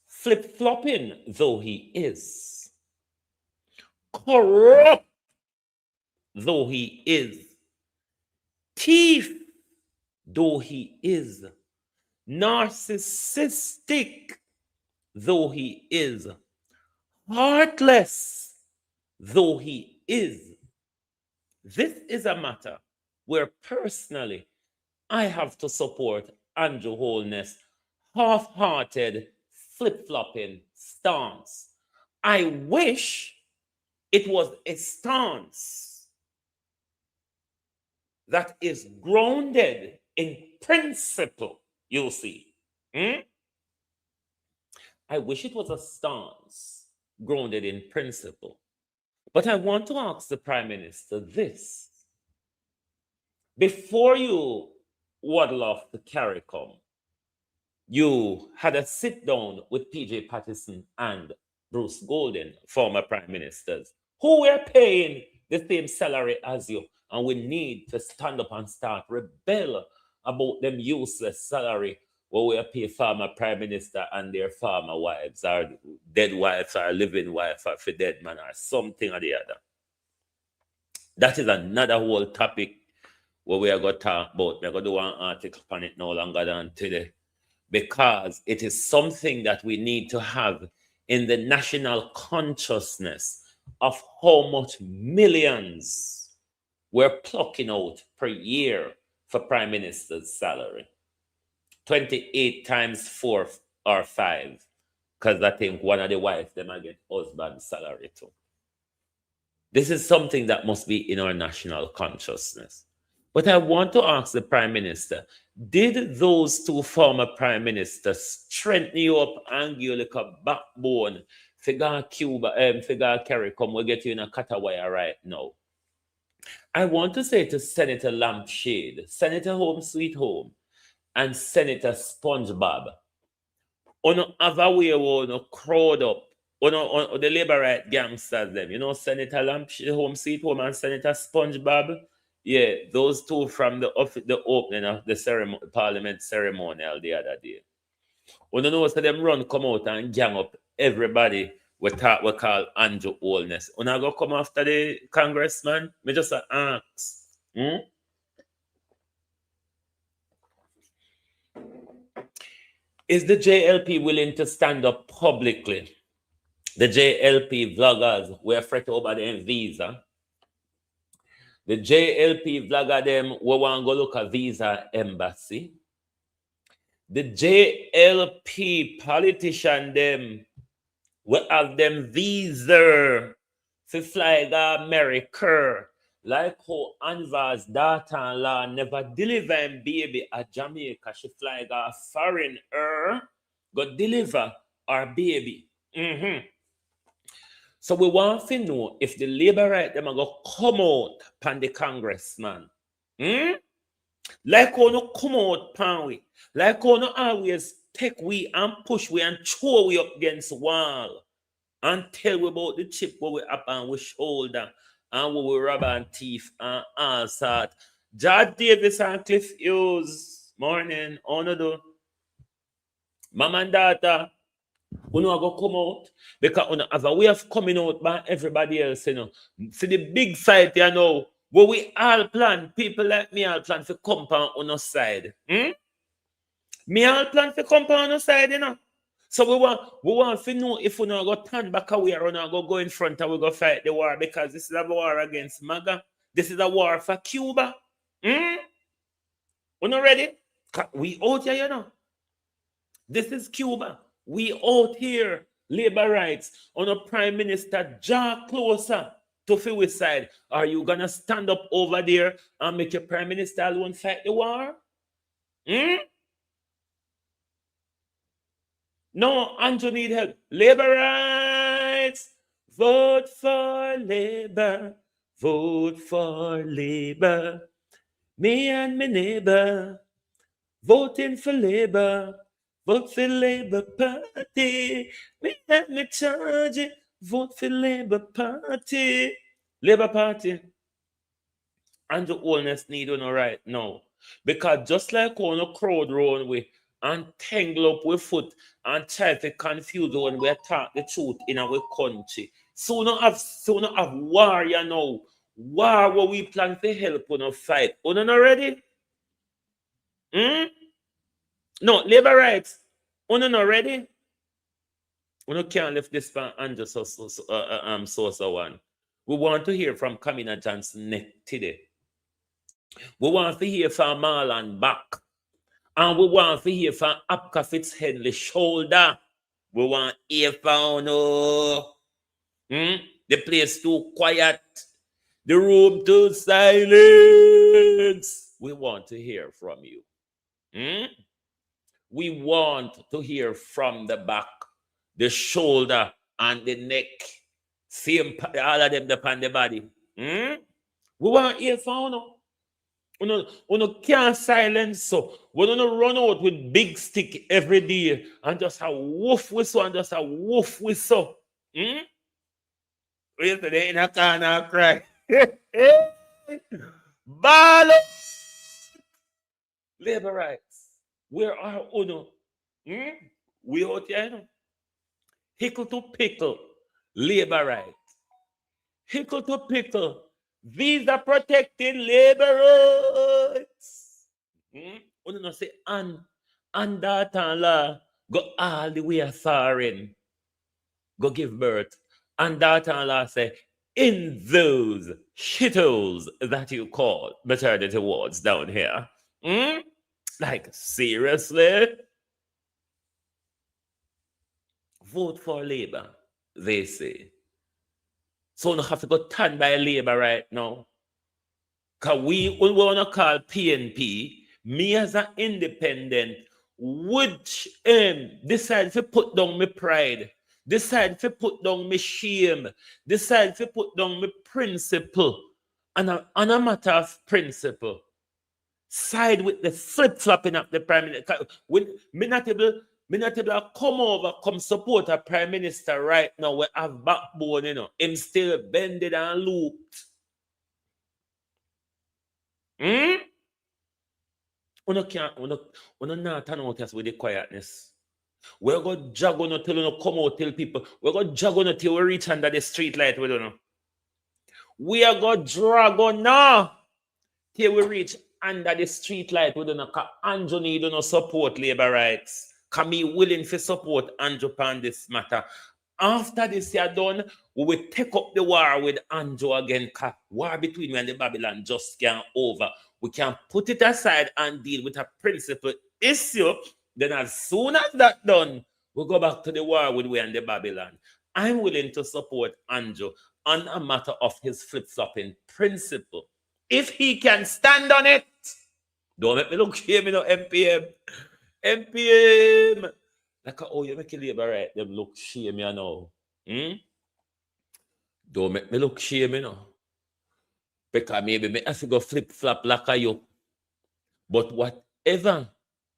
Flip-flopping though he is, corrupt though he is, thief though he is, narcissistic though he is, heartless though he is, this is a matter where personally I have to support Andrew Holness' half-hearted, flip-flopping stance. I wish it was a stance that is grounded in principle, you'll see. I wish it was a stance grounded in principle. But I want to ask the Prime Minister this. Before you waddle off the CARICOM, you had a sit down with P.J. Patterson and Bruce Golden, former Prime Ministers, who were paying the same salary as you. And we need to stand up and start rebel about them useless salary where we pay former Prime Minister and their former wives, or dead wives, or living wife, or for dead man, or something or the other. That is another whole topic where we are going to talk about. We're going to do an article on it no longer than today, because it is something that we need to have in the national consciousness of how much millions we're plucking out per year for Prime Minister's salary. 28 times 4 or 5, because I think one of the wives, them I get husband's salary too. This is something that must be in our national consciousness. But I want to ask the Prime Minister, did those two former Prime Ministers strengthen you up and give you like a backbone? Figure Cuba, figure CARICOM, we'll get you in a catawire right now. I want to say to Senator Lampshade, Senator Home Sweet Home, and Senator SpongeBob, on have a way on crowd up on the labor right gangsters, them, you know, Senator Lamp, Home Sweet Home, and Senator SpongeBob. Yeah, those two from the opening of the Parliament ceremonial the other day. We don't know, so them run come out and gang up everybody we call Andrew Holness. When I go come after the Congressman, me just ask. Is the JLP willing to stand up publicly? The JLP vloggers were fret over their visa. The JLP vlogger them we want to go look at visa embassy. The JLP politician them we have them visa to fly to America. Like how Anvar's daughter-in-law never deliver him baby at Jamaica. She fly to foreign go deliver our baby. So we want to know if the labor right them are going to come out pan the Congressman. Like how no come out pan we. Like how no always take we and push we and throw we up against the wall. And tell we about the chip where we up on we shoulder. And where we rob and thief and all sort. George Davis and Cliff Hughes. Morning. How you do? Mama and daughter. We know go come out because we have a way of coming out by everybody else, you know. See the big fight, you know, where we all plan, people like me all plan for come on our side. Me all plan for come on our side, you know. So we want to know if we not go turn back away or not go in front and we go fight the war because this is a war against MAGA. This is a war for Cuba. We not ready? We out here, you know. This is Cuba. We out here, labor rights, on a prime minister jaw closer to the side. Are you gonna stand up over there and make your prime minister alone fight the war? No, Andrew need help. Labor rights, vote for labor, vote for labor. Me and my neighbor, voting for labor. Vote for Labour Party. Me and me charge it. Vote for Labour Party. Labour Party. Andrew Holness need on right now. Because just like on a crowd round we and tangle up with foot and try to confuse when we talk the truth in our country. So not have war, you know. War where we plan to help on a fight. You not ready? No, labor rights. Uno not ready? Uno can't lift this for Andrew Sosa one. We want to hear from Kamina Johnson today. We want to hear from Marlon Back. And we want to hear from Apka Fitzhenley shoulder. We want to hear from the place too quiet. The room too silent. We want to hear from you. We want to hear from the back, the shoulder, and the neck. Same, all of them upon the body. We want to hear from you. You can't silence so. We don't run out with big stick every day and just a woof with so and just a woof with so. Yesterday in a corner cry. Ball up. Labor rights. Where are Uno? We out here, you know. Hickle to pickle, labor rights. Hickle to pickle, visa protected labor rights. Uno no say and that law go all the way foreign, go give birth. And that law say in those shitholes that you call maternity wards down here. Like, seriously? Vote for Labour, they say. So we have to go turn by Labour right now. Because we want to call PNP, me as an independent, which decide to put down my pride, decide to put down my shame, decide to put down my principle, and on a matter of principle. Side with the flip-flopping of the prime minister. When me not able Me not able to come over, come support a prime minister right now. We have backbone, you know. Him still bended and looped. Hmm? Uno can't, uno not turn out with the quietness. We're going to jog on till you come out, tell people. We're going to jog on till we reach under the street light. We don't know. We are going to drag on now till we reach under the street light. We don't know. Because Andrew need no support labor rights. Can be willing to support Andrew on this matter. After this year done, we will take up the war with Andrew again. Because war between me and the Babylon just can't over. We can put it aside and deal with a principal issue. Then as soon as that done, we'll go back to the war with we and the Babylon. I'm willing to support Andrew on a matter of his flip-flopping principle. If he can stand on it, don't make me look shame, you know, MPM. MPM. Like, oh, you make a labor right, them look shame, you know. Don't make me look shame, you know. Because maybe me have to go flip-flop like a you. But whatever,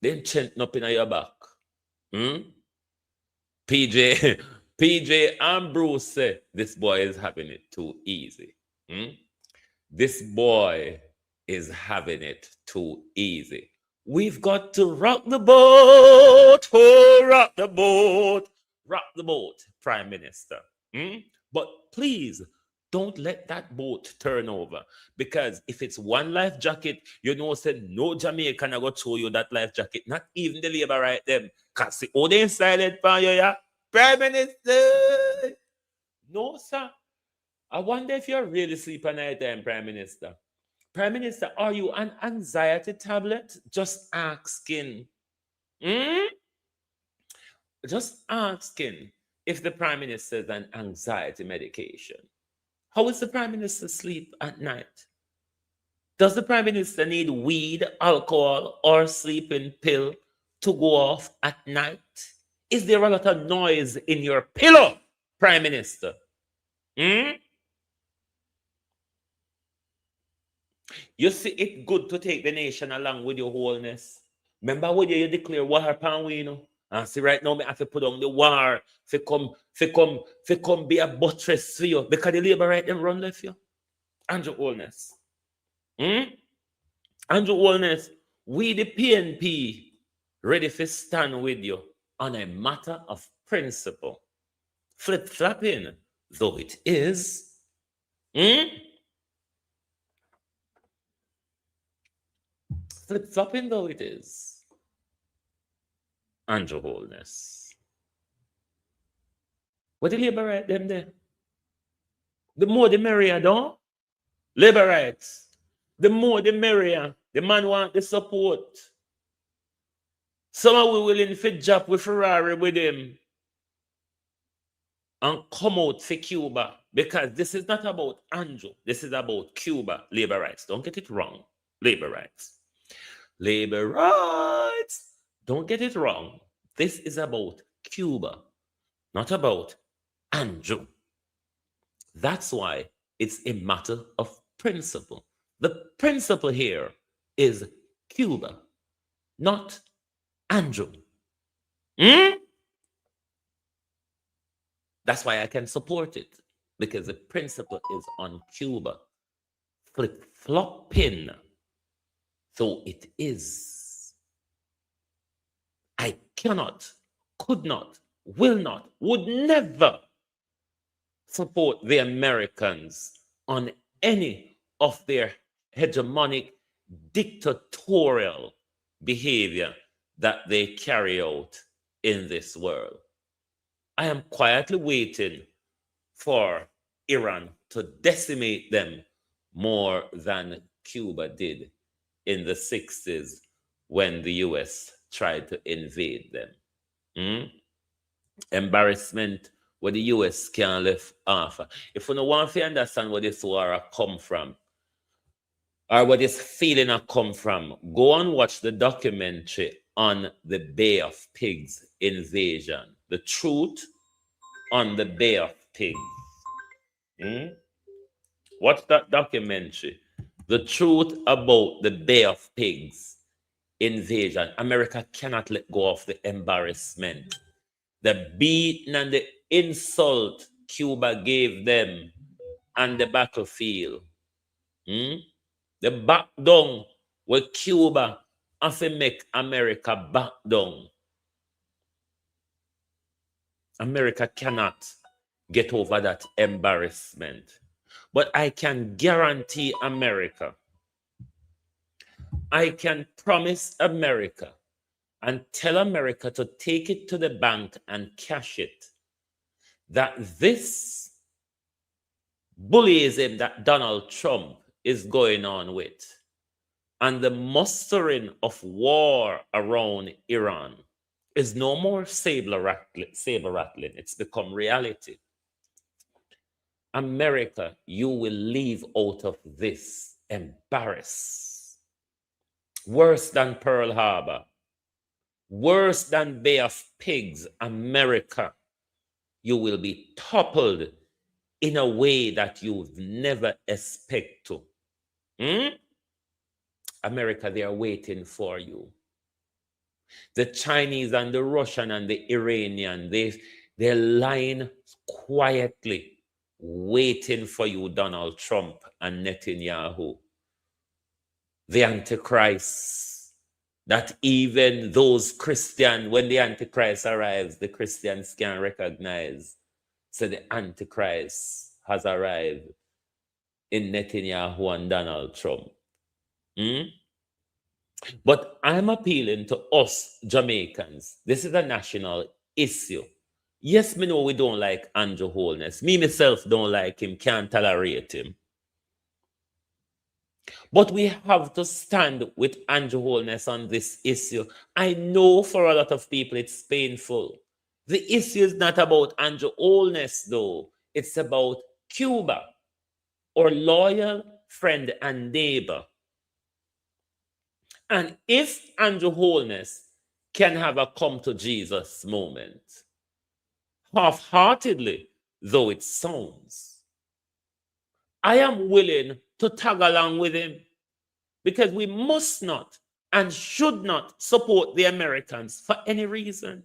then chant up in your back. PJ and Bruce say, this boy is having it too easy. This boy is having it too easy. We've got to rock the boat. Oh, rock the boat. Rock the boat, Prime Minister. But please, don't let that boat turn over. Because if it's one life jacket, you know, said no Jamaican I go show you that life jacket. Not even the labor right them. Because the audience silent for you, yeah? Prime Minister. No, sir. I wonder if you're really sleeping at night time, Prime Minister. Prime Minister, are you an anxiety tablet? Just asking. Just asking if the Prime Minister is an anxiety medication. How is the Prime Minister sleep at night? Does the Prime Minister need weed, alcohol, or sleeping pill to go off at night? Is there a lot of noise in your pillow, Prime Minister? You see it good to take the nation along with your Holness. Remember when you declare war upon we, you know? And see right now, me have to put on the war to come be a buttress for you. Because the labor right them run left you. Andrew Holness. Andrew Holness, we the PNP ready to stand with you on a matter of principle. Flip-flopping, though it is. Flip-flopping though it is. Andrew Holness. What the labor right them there? The more the merrier, don't? Labor rights. The more the merrier. The man want the support. Some are willing to jump with Ferrari with him and come out for Cuba. Because this is not about Andrew. This is about Cuba. Labor rights. Don't get it wrong. Labor rights. Labor rights. Don't get it wrong. This is about Cuba, not about Andrew. That's why it's a matter of principle. The principle here is Cuba, not Andrew. That's why I can support it, because the principle is on Cuba. Flip-flopping. So it is. I cannot, could not, will not, would never support the Americans on any of their hegemonic dictatorial behavior that they carry out in this world. I am quietly waiting for Iran to decimate them more than Cuba did in the 60s when the US tried to invade them. Embarrassment where the US can't live off. If you don't want to understand where this war come from, or where this feeling come from, go and watch the documentary on the Bay of Pigs invasion. The truth on the Bay of Pigs. Watch that documentary. The truth about the Bay of Pigs invasion. America cannot let go of the embarrassment, the beating and the insult Cuba gave them on the battlefield. The back down where Cuba have to make America back down. America cannot get over that embarrassment. But I can guarantee America, I can promise America and tell America to take it to the bank and cash it, that this bullyism that Donald Trump is going on with and the mustering of war around Iran is no more saber rattling. It's become reality. America, you will leave out of this embarrassed. Worse than Pearl Harbor. Worse than Bay of Pigs. America, you will be toppled in a way that you've never expect to. America, they are waiting for you. The Chinese and the Russian and the Iranian, they're lying quietly, waiting for you, Donald Trump and Netanyahu. The Antichrist, that even those Christians, when the Antichrist arrives, the Christians can recognize. So the Antichrist has arrived in Netanyahu and Donald Trump. But I'm appealing to us Jamaicans. This is a national issue. Yes, me know we don't like Andrew Holness. Me myself don't like him, can't tolerate him. But we have to stand with Andrew Holness on this issue. I know for a lot of people it's painful. The issue is not about Andrew Holness, though. It's about Cuba, our loyal friend and neighbor. And if Andrew Holness can have a come to Jesus moment, half-heartedly though it sounds, I am willing to tag along with him, because we must not and should not support the Americans for any reason.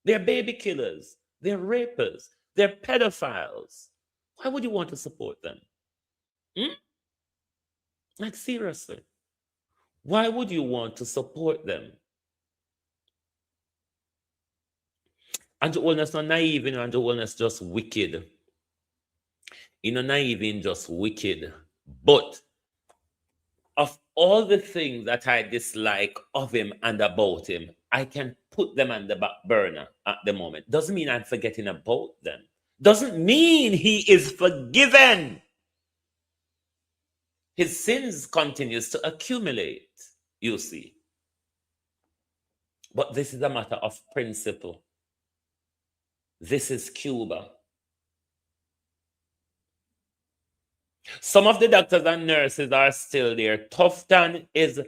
They're baby killers, they're rapers, they're pedophiles. Why would you want to support them? Like, seriously. Why would you want to support them? Andrew Holness not naive, Andrew Holness just wicked. Naive and just wicked. But of all the things that I dislike of him and about him, I can put them on the back burner at the moment. Doesn't mean I'm forgetting about them. Doesn't mean he is forgiven. His sins continues to accumulate, you see. But this is a matter of principle. This is Cuba. Some of the doctors and nurses are still there. Tufton is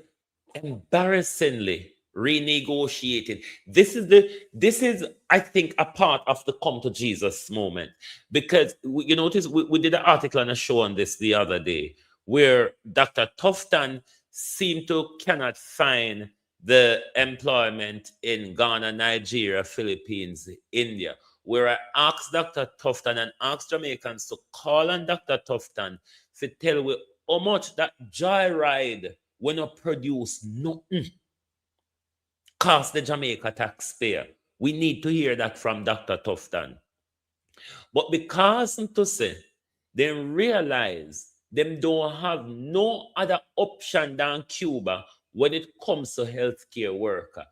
embarrassingly renegotiating. This is, I think, a part of the come to Jesus moment. Because you notice we did an article and a show on this the other day, where Dr. Tufton seemed to cannot find the employment in Ghana, Nigeria, Philippines, India, where I asked Dr. Tufton and asked Jamaicans to call on Dr. Tufton to tell we how much that joyride will not produce nothing, cost the Jamaica taxpayer. We need to hear that from Dr. Tufton. But because to say, they realize them don't have no other option than Cuba when it comes to healthcare worker.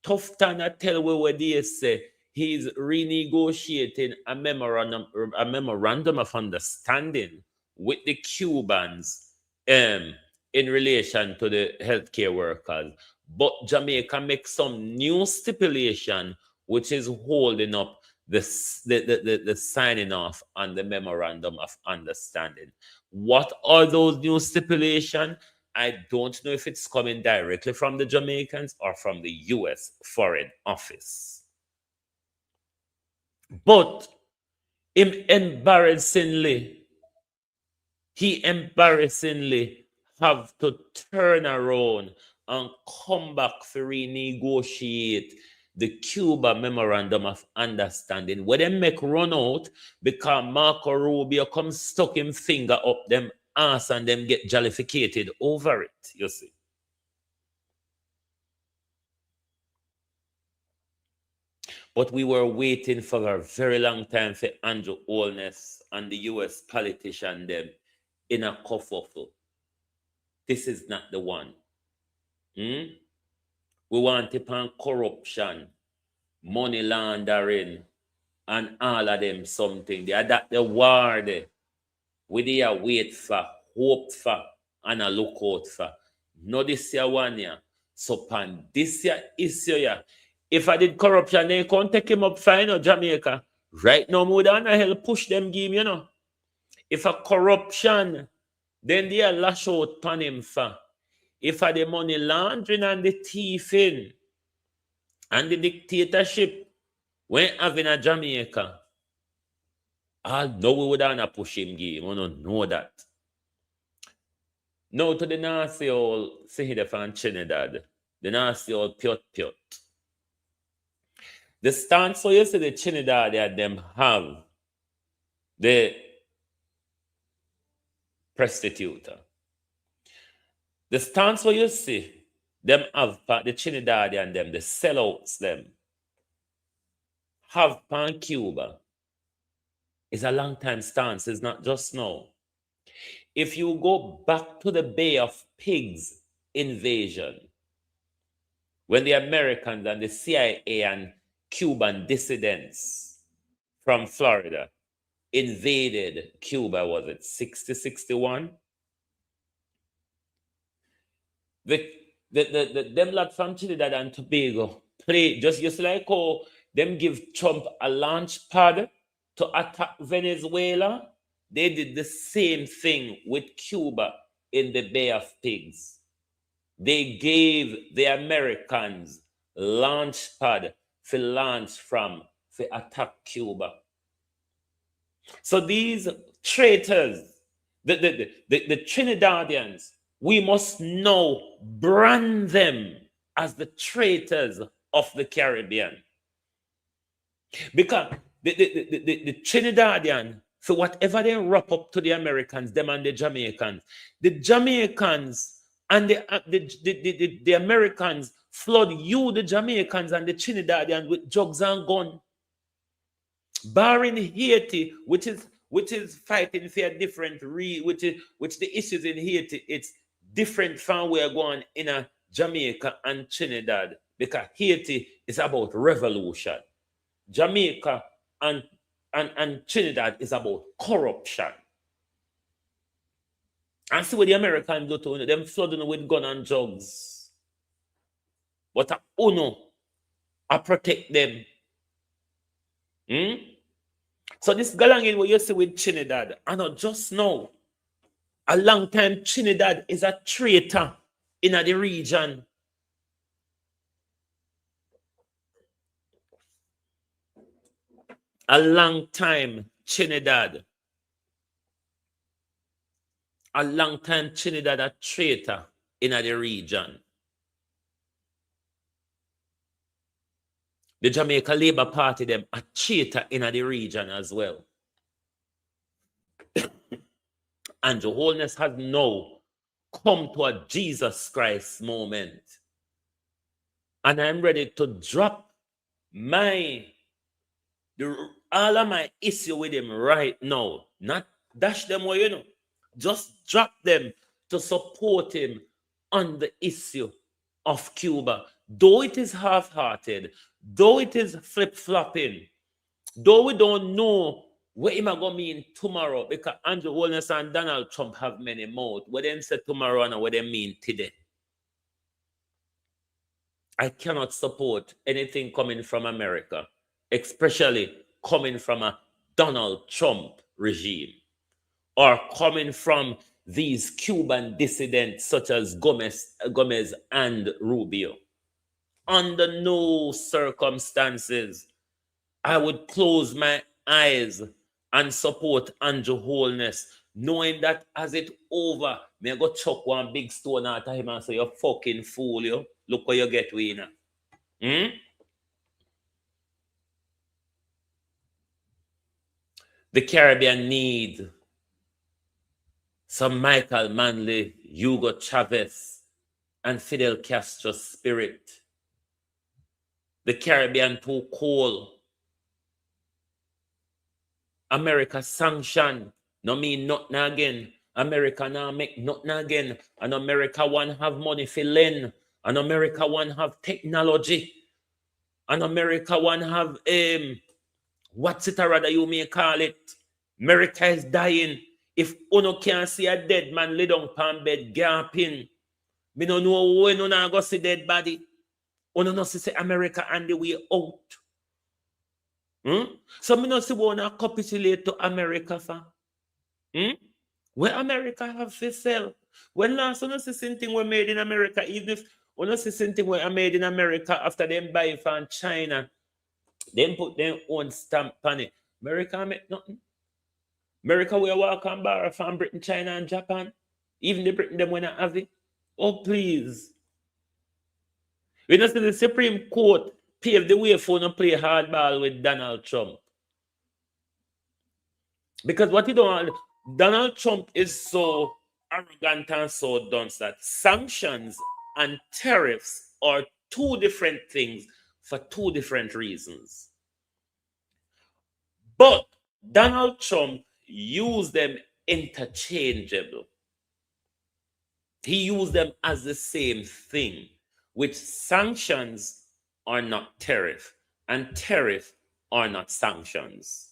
Tufton I tell we what they say, he's renegotiating a memorandum of understanding with the Cubans in relation to the healthcare workers. But Jamaica makes some new stipulation which is holding up the signing off on the memorandum of understanding. What are those new stipulations? I don't know if it's coming directly from the Jamaicans or from the US Foreign Office. But he embarrassingly have to turn around and come back to renegotiate the Cuba Memorandum of Understanding, where they make run out because Marco Rubio come stuck him finger up them ass and them get jollificated over it, you see. But we were waiting for a very long time for Andrew Holness and the US politician them in a kerfuffle. This is not the one. We want it on corruption, money laundering, and all of them something. They are that the war there. We there wait for, hope for, and a look out for. No this year one year. So pan this year issue yeah. If I did corruption, they can't take him up fine or Jamaica. Right now, more than a hell push them game, you know. If a corruption, then they are lash out pan him for. If I the money laundering and the thieving and the dictatorship, when having a Jamaica, I know we would have push him game. We don't know that. Now to the nasty old Sihide from Trinidad, the nasty old Piot. The stance for you see the Trinidad that them have the prostitute. The stance for you see them have the Trinidad and them, the sellouts them have pan Cuba is a long time stance, it's not just now. If you go back to the Bay of Pigs invasion, when the Americans and the CIA and Cuban dissidents from Florida invaded Cuba, was it 60-61? Them lot from Trinidad and Tobago play just like how them give Trump a launch pad to attack Venezuela. They did the same thing with Cuba in the Bay of Pigs. They gave the Americans launch pad for launch from for attack Cuba. So these traitors, the Trinidadians, we must now brand them as the traitors of the Caribbean. Because the Trinidadian, for whatever they wrap up to the Americans, them and the Jamaicans and the Americans flood you, the Jamaicans and the Trinidadians, with drugs and guns. Barring Haiti, which is fighting for a different which the issues in Haiti, it's different from where going in a Jamaica and Trinidad, because Haiti is about revolution. Jamaica and Trinidad is about corruption. And see what the Americans do to them, flooding with gun and drugs. But a UNO, I protect them. So this galangin what you see with Trinidad, I know just now, a long time Trinidad is a traitor in the region. A long time Trinidad. A long time Trinidad a traitor in the region. The Jamaica Labour Party, them a traitor in the region as well. Andrew Holness has now come to a Jesus Christ moment. And I'm ready to drop all of my issue with him right now. Not dash them away, you know. Just drop them to support him on the issue of Cuba. Though it is half-hearted, though it is flip-flopping, though we don't know what am I going to mean tomorrow, because Andrew Holness and Donald Trump have many mouths. What them say tomorrow and what they mean today. I cannot support anything coming from America, especially coming from a Donald Trump regime, or coming from these Cuban dissidents such as Giménez and Rubio. Under no circumstances, I would close my eyes and support Andrew Holness, knowing that as it over, me go chuck one big stone out of him and say, you fucking fool, you. Look what you get with now. The Caribbean need some Michael Manley, Hugo Chavez, and Fidel Castro spirit. The Caribbean too cold. America sanction no mean nothing again. America now make nothing again. And America want have money for lend. And America want have technology. And America want have what's it rather you may call it. America is dying. If uno can't see a dead man lay down pan bed gaping, me don't know when uno go see dead body. Uno no see America and the way out. So me no see wanna capitulate to America for. Where America have to sell. When last one see something were made in America, even if one see something were made in America after them buy it from China, them put their own stamp on it. America make nothing. America will walk and borrow from Britain, China, and Japan. Even the Britain them when I have it. Oh please. We know see the Supreme Court paved the way for no play hardball with Donald Trump. Because what you don't Donald Trump is so arrogant and so dunce that sanctions and tariffs are two different things for two different reasons. But Donald Trump used them interchangeable. He used them as the same thing, which sanctions are not tariff and tariff are not sanctions.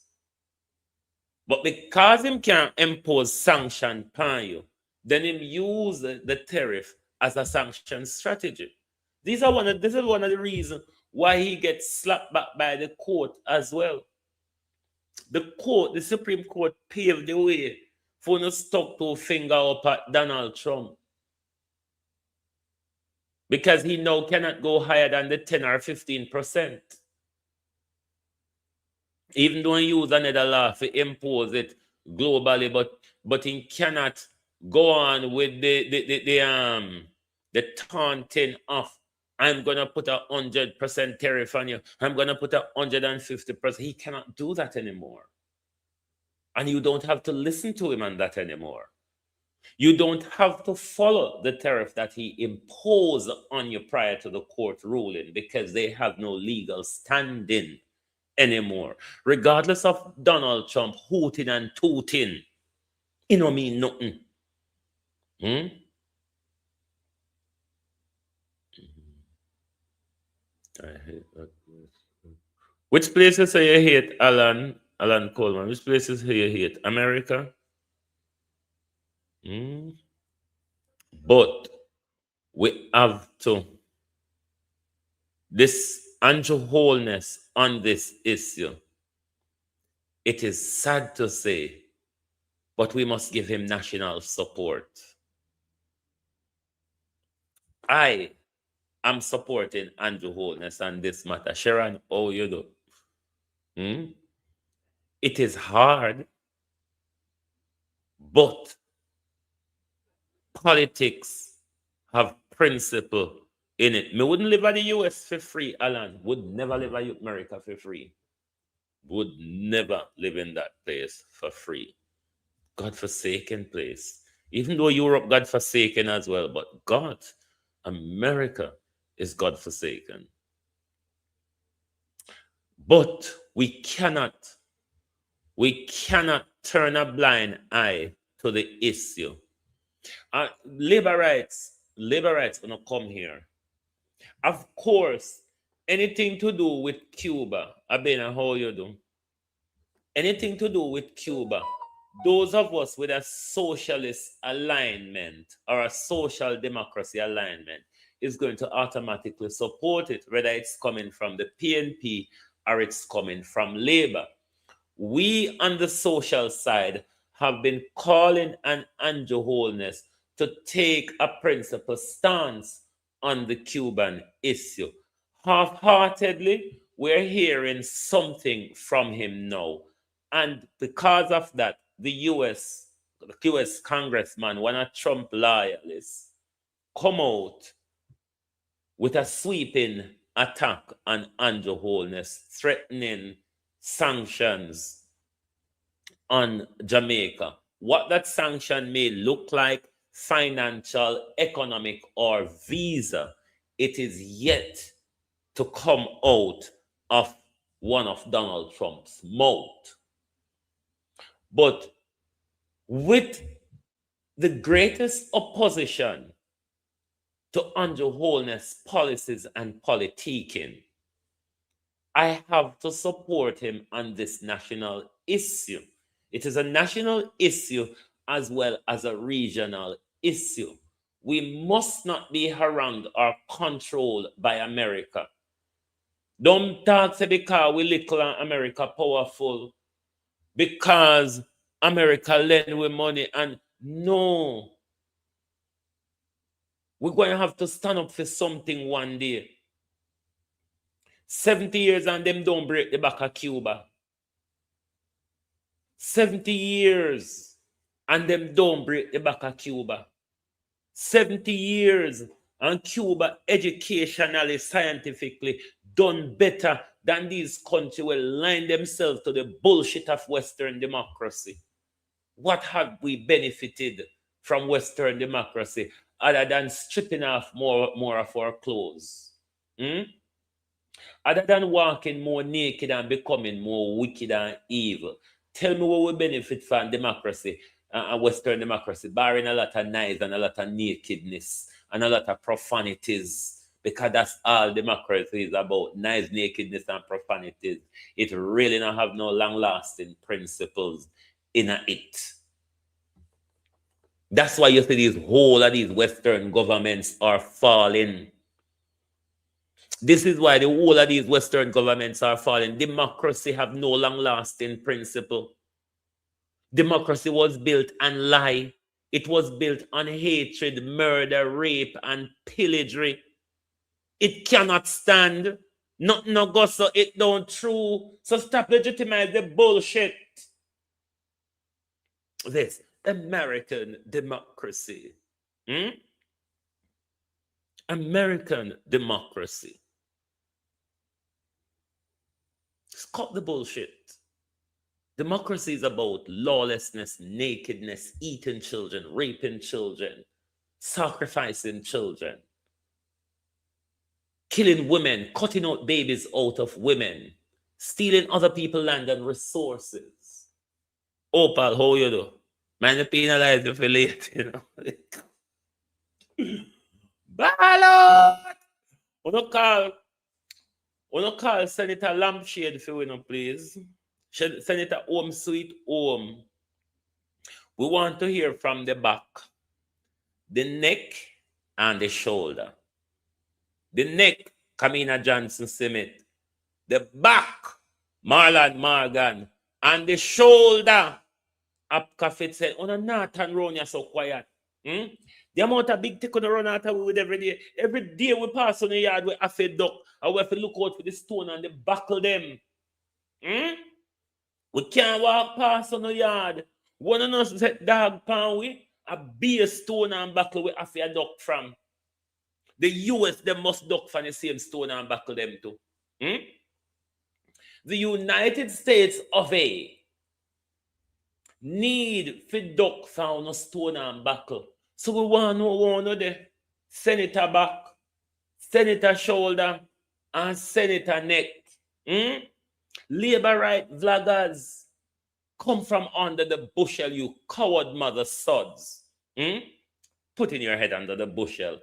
But because him can't impose sanction upon you, then him use the tariff as a sanction strategy. This is one of the reasons why he gets slapped back by the court as well. The Supreme Court paved the way for no stuck to finger up at Donald Trump. Because he now cannot go higher than the 10 or 15%. Even though he use another law to impose it globally, but he cannot go on with the taunting of I'm gonna put 100% tariff on you. I'm gonna put 150%. He cannot do that anymore. And you don't have to listen to him on that anymore. You don't have to follow the tariff that he imposed on you prior to the court ruling because they have no legal standing anymore. Regardless of Donald Trump hooting and tooting, it don't mean nothing. I hate that. Which places do you hate, Alan Coleman? Which places do you hate? America? But we have to. This Andrew Holness on this issue. It is sad to say, but we must give him national support. I am supporting Andrew Holness on this matter. Sharon, how you do? It is hard, but politics have principle in it. Me wouldn't live in the US for free, Alan. Would never live in America for free. Would never live in that place for free. God-forsaken place. Even though Europe God-forsaken as well, but God, America is God-forsaken. But we cannot turn a blind eye to the issue. Labor rights gonna come here. Of course, anything to do with Cuba, Abena, how you do? Anything to do with Cuba, those of us with a socialist alignment or a social democracy alignment is going to automatically support it, whether it's coming from the PNP or it's coming from Labor. We on the social side have been calling on Andrew Holness to take a principled stance on the Cuban issue. Half-heartedly, we're hearing something from him now. And because of that, the US the US Congressman, one of Trump loyalists, come out with a sweeping attack on Andrew Holness, threatening sanctions on Jamaica. What that sanction may look like, financial, economic, or visa, it is yet to come out of one of Donald Trump's mouth. But with the greatest opposition to Andrew Holness' policies and politicking, I have to support him on this national issue. It is a national issue as well as a regional issue. We must not be harangued or controlled by America. Don't talk to because we little and America powerful, because America lend with money, and no. We're going to have to stand up for something one day. 70 years and them don't break the back of Cuba. 70 years and them don't break the back of Cuba. 70 years and Cuba educationally, scientifically done better than these countries will line themselves to the bullshit of Western democracy. What have we benefited from Western democracy other than stripping off more of our clothes? Other than walking more naked and becoming more wicked and evil? Tell me what we benefit from democracy and Western democracy, barring a lot of knives and a lot of nakedness and a lot of profanities, because that's all democracy is about, knives, nakedness, and profanities. It really don't have no long-lasting principles in it. That's why you see these whole of these Western governments are falling. This is why the whole of these Western governments are falling. Democracy have no long-lasting principle. Democracy was built on lie. It was built on hatred, murder, rape, and pillaging. It cannot stand. Nothing no go so it don't true. So stop legitimize the bullshit. This American democracy. American democracy. Cut the bullshit. Democracy is about lawlessness, nakedness, eating children, raping children, sacrificing children, killing women, cutting out babies out of women, stealing other people's land and resources. Oh, pal, how you do? Man, you penalize you for late, you know. Ballot! Wanna call Senator Lampshade for winner, please. Senator Home Sweet Home. We want to hear from the back, the neck, and the shoulder. The neck, Kamina Johnson Simmet. The back, Marlon Morgan. And the shoulder, Apka Fitz said, on a not and run you so quiet. The amount of big tick on the run out of with every day. Every day we pass on the yard, we have to duck. And we have to look out for the stone and the buckle them. We can't walk past on the yard. One of us set dog pan we, a beer stone and buckle we have to duck from. The US, they must duck from the same stone and buckle them too. The United States of A need for duck from a stone and buckle. So we want to know one of the senator back, senator shoulder, and senator neck. Labor right vloggers, come from under the bushel, you coward mother sods. Putting your head under the bushel,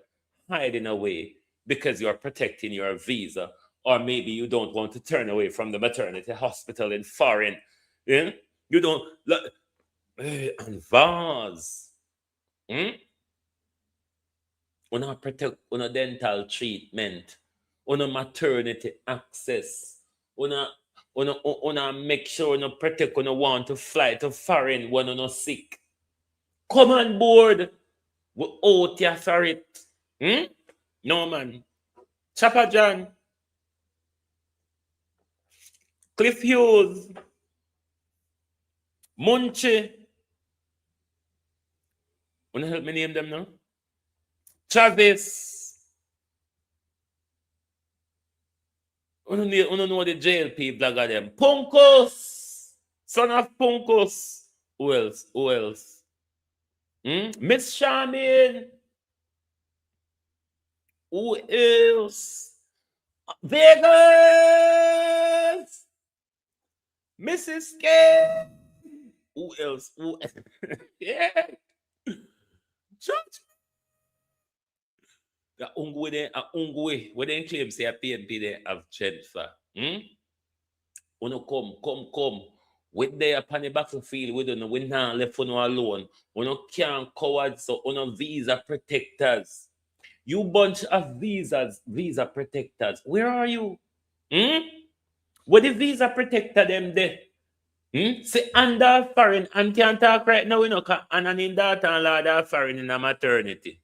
hiding away because you're protecting your visa, or maybe you don't want to turn away from the maternity hospital in foreign. You don't look and vase. Una protect una dental treatment, una maternity access, una make sure una protect una want to fly to foreign when una sick. Come on board. We out here for it. No man. Chopper John. Cliff Hughes. Munchie. Wanna help me name them now? Travis. Wanna know the JLP blogger them? Punkos. Son of Punkos. Who else? Who else? Miss Charmin. Who else? Vegas. Mrs. K. Who else? Who else? Yeah. Judge. The Ungwe, where they claim say a PNP they have Jennifer. Uno come. With they upon the battlefield, we don't know, we not left for no alone. Uno can't cowards, so uno visa protectors. You bunch of visa protectors. Where are you? Where the visa protector them there? See, under foreign and can't talk right now, and in daughter and lord are foreign in a maternity.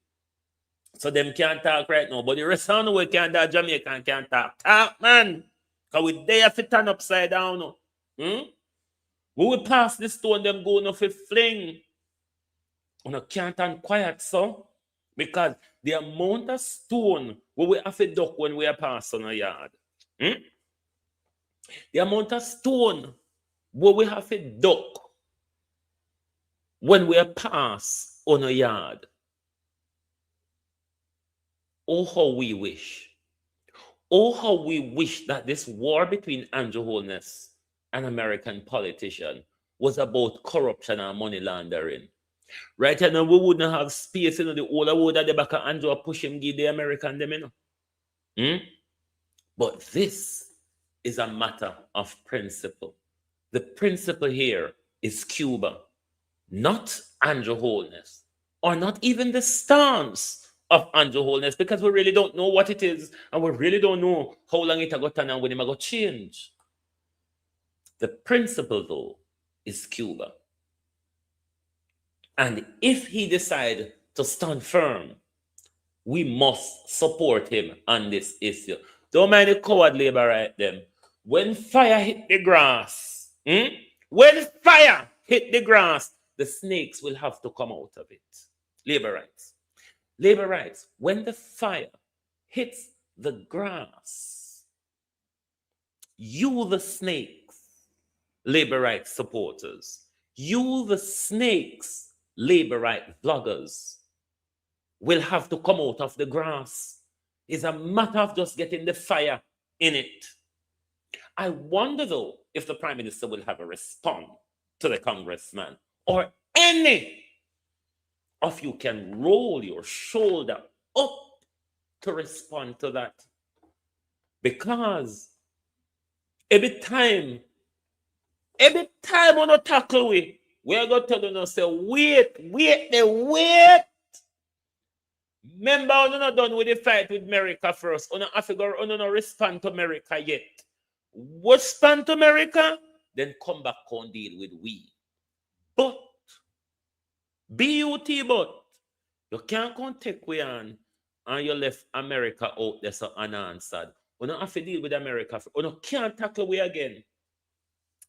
So them can't talk right now. But the rest of the way can't talk, Jamaica and can't talk. Talk, man. Because we there to turn upside down. We will pass the stone, them go no fi fling. You can't turn quiet, so. Because the amount of stone we will have to duck when we are passing a yard. The amount of stone we will have to duck when we are pass on a yard. Oh, how we wish. Oh, how we wish that this war between Andrew Holness and American politician was about corruption and money laundering. Right now, we wouldn't have space, the older would at the back of Andrew push him, give the American them, But this is a matter of principle. The principle here is Cuba, not Andrew Holness, or not even the stance of Andrew Holness, because we really don't know what it is, and we really don't know how long it got and when it got change. The principle, though, is Cuba. And if he decides to stand firm, we must support him on this issue. Don't mind the coward labor right them. When fire hit the grass, when fire hit the grass, the snakes will have to come out of it. Labor rights. Labor rights. When the fire hits the grass, you, the snakes, labor rights supporters, you, the snakes, labor rights bloggers, will have to come out of the grass. It's a matter of just getting the fire in it. I wonder, though, if the Prime Minister will have a response to the Congressman, or any of you can roll your shoulder up to respond to that. Because every time we tackle we are going to tell them, say, wait. Remember, we're not done with the fight with America first. We're not respond to America yet. Respond to America, then come back and deal with we. But but you can't come take we on and you left America out there so unanswered. We don't have to deal with America. We can't tackle we again.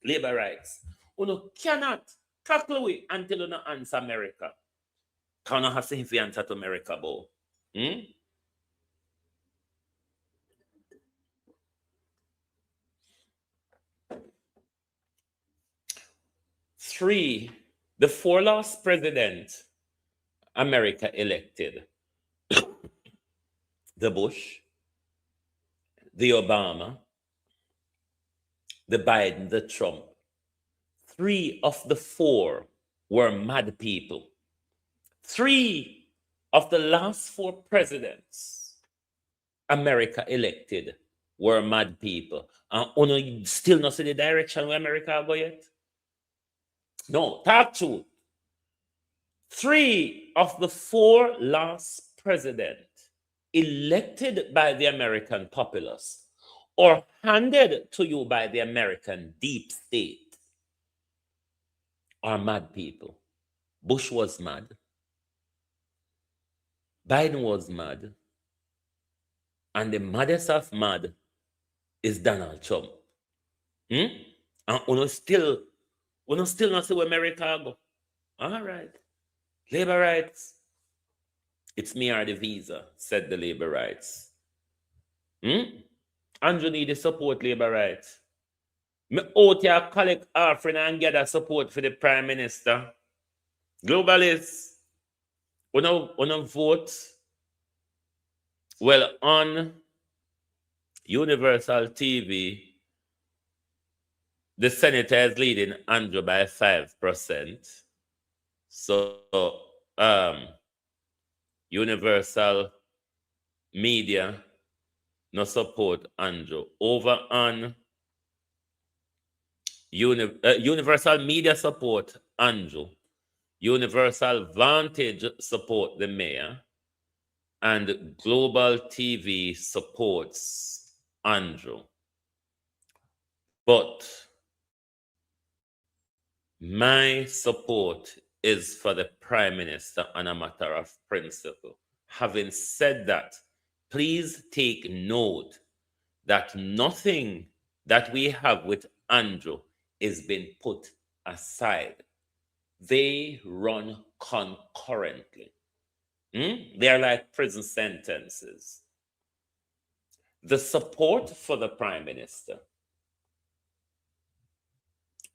Labor rights. We cannot tackle we until you answer America. Can you have to answer to America, Bo? 3, the 4 last president America elected, the Bush, the Obama, the Biden, the Trump. 3 of the 4 were mad people. 3 of the last 4 presidents America elected were mad people. And still not see the direction where America go yet? No, talk truth. 3 of the 4 last presidents elected by the American populace or handed to you by the American deep state are mad people. Bush was mad. Biden was mad. And the maddest of mad is Donald Trump. And we still not see where America go. All right. Labor rights, it's me or the visa, said the labor rights. Andrew need to support labor rights. Me out here collect offering and gather support for the Prime Minister. Globalists, wanna vote? Well, on Universal TV, the senator is leading Andrew by 5%. So, Universal Media no support Andrew. Over on Universal Media support Andrew. Universal Vantage support the mayor. And Global TV supports Andrew. But my support is for the Prime Minister on a matter of principle. Having said that, please take note that nothing that we have with Andrew is being put aside. They run concurrently. They're like prison sentences. The support for the Prime Minister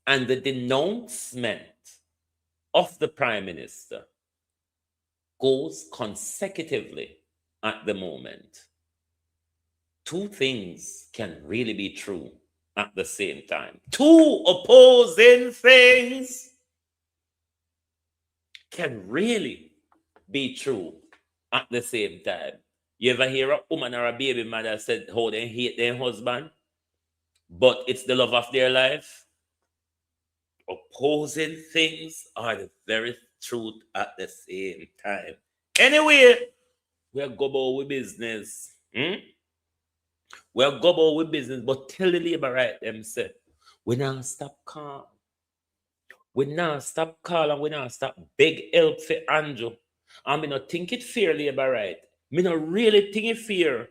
and the denouncement of the Prime Minister goes consecutively at the moment. Two things can really be true at the same time. Two opposing things can really be true at the same time. You ever hear a woman or a baby mother said how they hate their husband, but it's the love of their life? Opposing things are the very truth at the same time. Anyway, we're go about with business. We're go about with business, but tell the labor right themselves. We not stop calm. We not stop call and we not stop beg help for Andrew. And me not think it fair, labor right. Me not really think it fair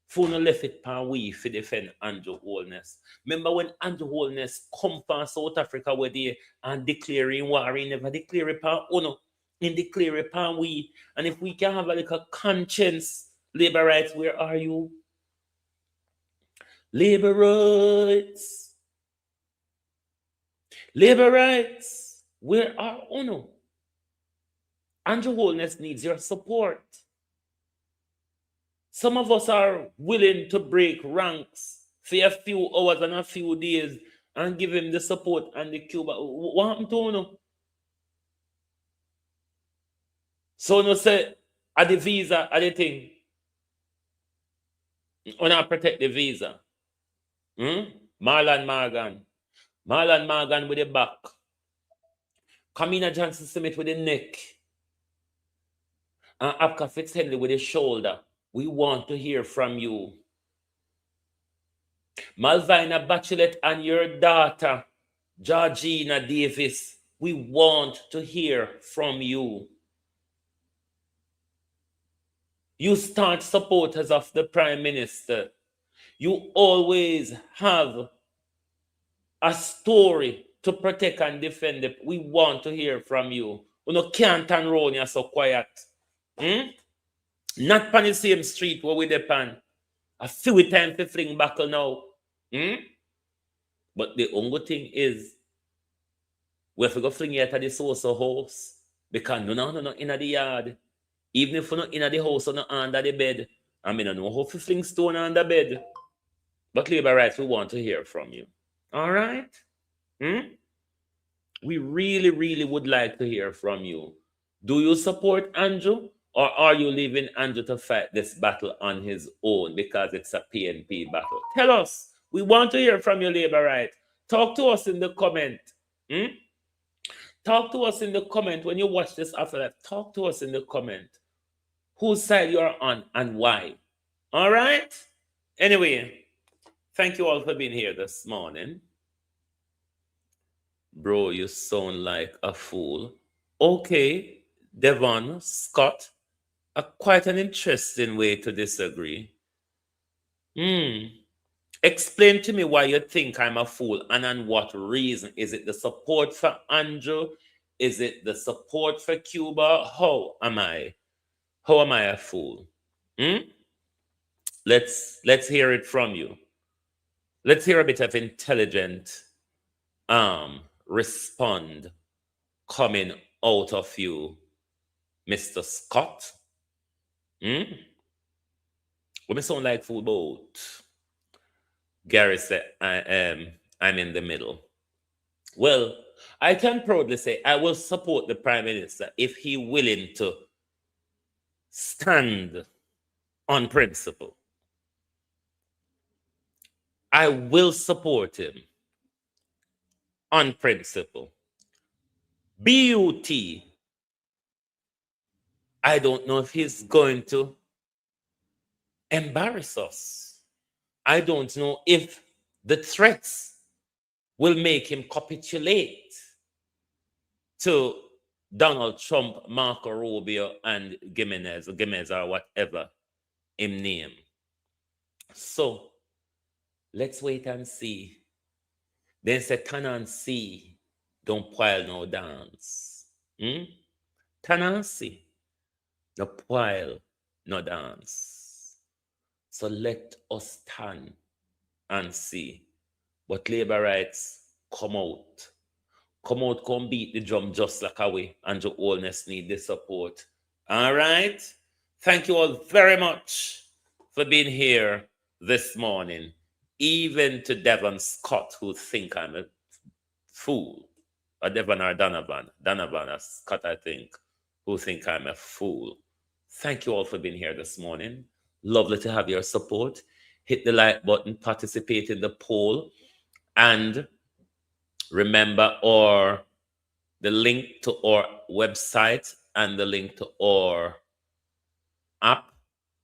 for no left it pan we for defend Andrew Holness. Remember when Andrew Holness come from South Africa where they and declaring war, he never declare it pan uno, in declare it pan we. And if we can have a little conscience, labor rights, where are you? Labor rights. Labor rights, where are uno? Andrew Holness needs your support. Some of us are willing to break ranks for a few hours and a few days and give him the support and the Cuba. What happened to uno? So no say, at the visa, at the thing. Wanna protect the visa. Marlon Morgan with the back. Kamina Johnson Smith with the neck. And Abka Fitzhenley with the shoulder. We want to hear from you. Malvina Bachelet and your daughter, Georgina Davis, we want to hear from you. You staunch supporters of the Prime Minister. You always have a story to protect and defend it. We want to hear from you. You know, can't turn around, you're so quiet. Not on the same street where we depend. A few times to fling buckle now. But the only thing is, we have to go fling it at the source of house. Because no in the yard. Even if you're not in the house or not under the bed. I mean, I know how to fling stone under bed. But labor rights, we want to hear from you. All right? We really, really would like to hear from you. Do you support Andrew? Or are you leaving Andrew to fight this battle on his own because it's a PNP battle? Tell us. We want to hear from you, labor right. Talk to us in the comment. Talk to us in the comment when you watch this after that. Talk to us in the comment. Whose side you're on and why. All right? Anyway, thank you all for being here this morning. Bro, you sound like a fool. Okay, Devon, Scott, quite an interesting way to disagree. Explain to me why you think I'm a fool and on what reason. Is it the support for Andrew? Is it the support for Cuba? How am I a fool? Let's hear it from you. Let's hear a bit of intelligent respond coming out of you, Mr. Scott. What me sound like fool boat? Gary said, I'm in the middle. Well, I can proudly say I will support the Prime Minister if he willing to stand on principle. I will support him on principle. BUT, I don't know if he's going to embarrass us. I don't know if the threats will make him capitulate to Donald Trump, Marco Rubio, and Giménez, or whatever him name. So let's wait and see. Then say, turn and see, don't pile no dance. Turn and see, no pile no dance. So let us stand and see. But labor rights, come out. Come beat the drum just like we and your Holness need the support. All right? Thank you all very much for being here this morning. Even to Devon Scott, who think I'm a fool. Or Devon or Donovan or Scott, I think, who think I'm a fool. Thank you all for being here this morning. Lovely to have your support. Hit the like button, participate in the poll, and remember the link to our website and the link to our app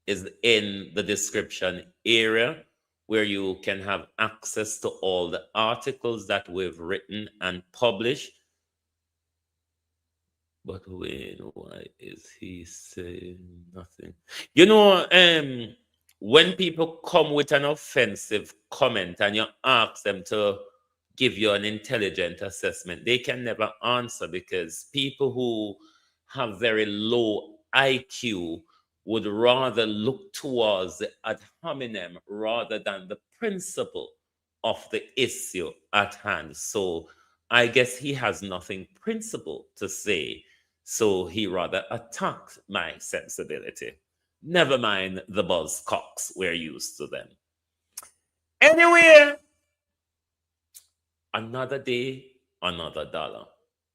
is in the description area, where you can have access to all the articles that we've written and published. But wait, why is he saying nothing? You know, when people come with an offensive comment and you ask them to give you an intelligent assessment, they can never answer, because people who have very low IQ would rather look towards the ad hominem rather than the principle of the issue at hand. So I guess he has nothing principle to say, so he rather attacked my sensibility. Never mind the buzzcocks, we're used to them. Anyway, another day, another dollar.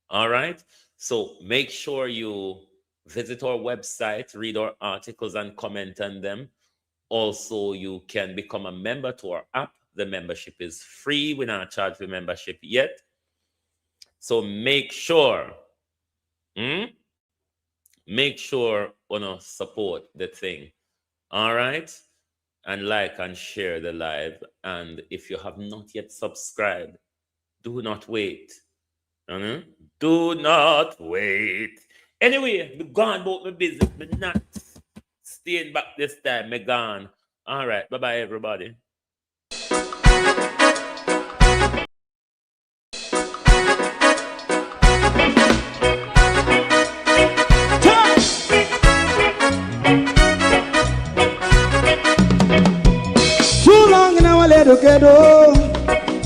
All right? So make sure you visit our website, read our articles and comment on them. Also, you can become a member to our app. The membership is free. We're not charged for membership yet. So make sure, support the thing. All right? And like and share the live. And if you have not yet subscribed, do not wait. Do not wait. Anyway, me gone about my business. Me not staying back this time. Me gone. All right. Bye-bye, everybody. Too long in our little ghetto.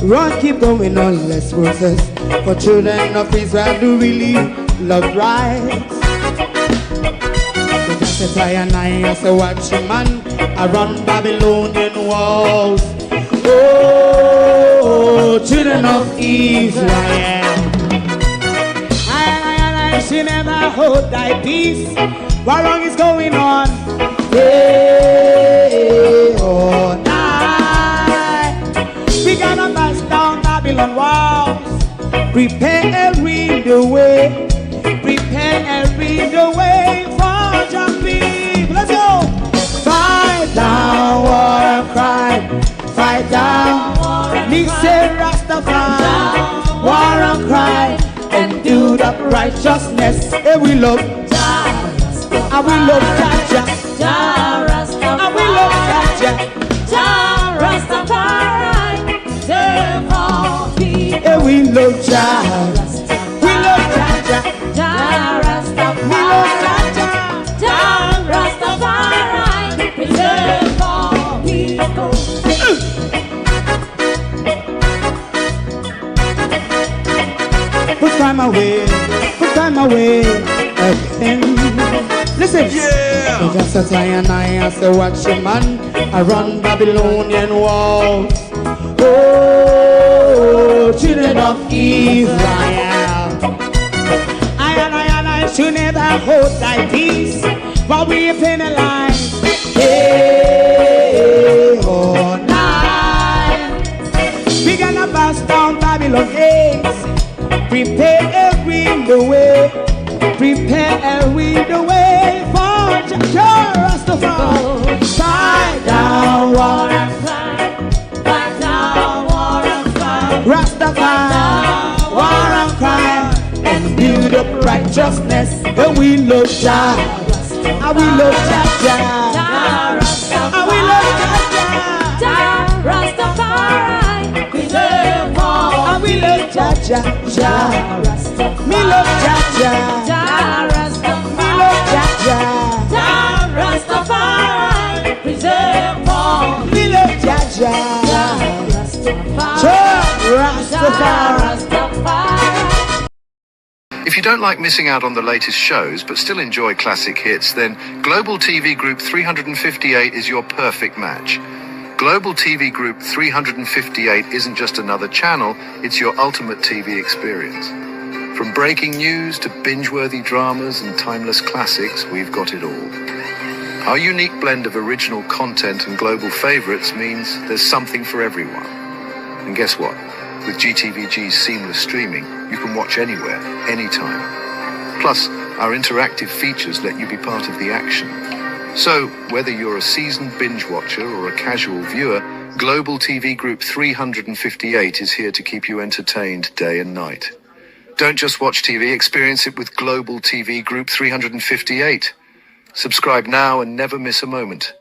Run, keep going on, let's process. For children of Israel do really love rights. So just a try and I as a watching man around Babylonian walls. Oh, children of Israel, I she never hold thy peace. What wrong is going on? Day or night, we gonna bust down Babylon walls. Prepare every the way. Prepare every the way for your people. Let's go. Fight down war and crime. Fight down war and crime. Rastafari. War and crime. And do the righteousness. And we love Jah. And we love Jah. And we love Jah. Jah Rastafari. And we love Jah. We love Jah. time away, put time away again. Listen, yeah. Just as I and I as a watchman, I run Babylonian walls. Oh, children of Israel, I should never hold thy peace while we penalize. Hey, oh, night. We gonna bust down Babylon gates. Prepare the way. Prepare the way for Rastafari. Fight down war and fight. Fight down war and fight. Rastafari, war and crime. And build up righteousness. And we love Jah. And we love Jah. And we love Jah. Rastafari. Preserve all. And we love Jah. Me love Jah. Me love Jah. Rastafari. Preserve all. Me love Jah. Rastafari. If you don't like missing out on the latest shows but still enjoy classic hits, then Global TV Group 358 is your perfect match. Global TV Group 358 isn't just another channel, it's your ultimate TV experience. From breaking news to binge-worthy dramas and timeless classics, we've got it all. Our unique blend of original content and global favorites means there's something for everyone. And guess what? With GTVG's seamless streaming, you can watch anywhere, anytime. Plus, our interactive features let you be part of the action. So, whether you're a seasoned binge watcher or a casual viewer, Global TV Group 358 is here to keep you entertained day and night. Don't just watch TV, experience it with Global TV Group 358. Subscribe now and never miss a moment.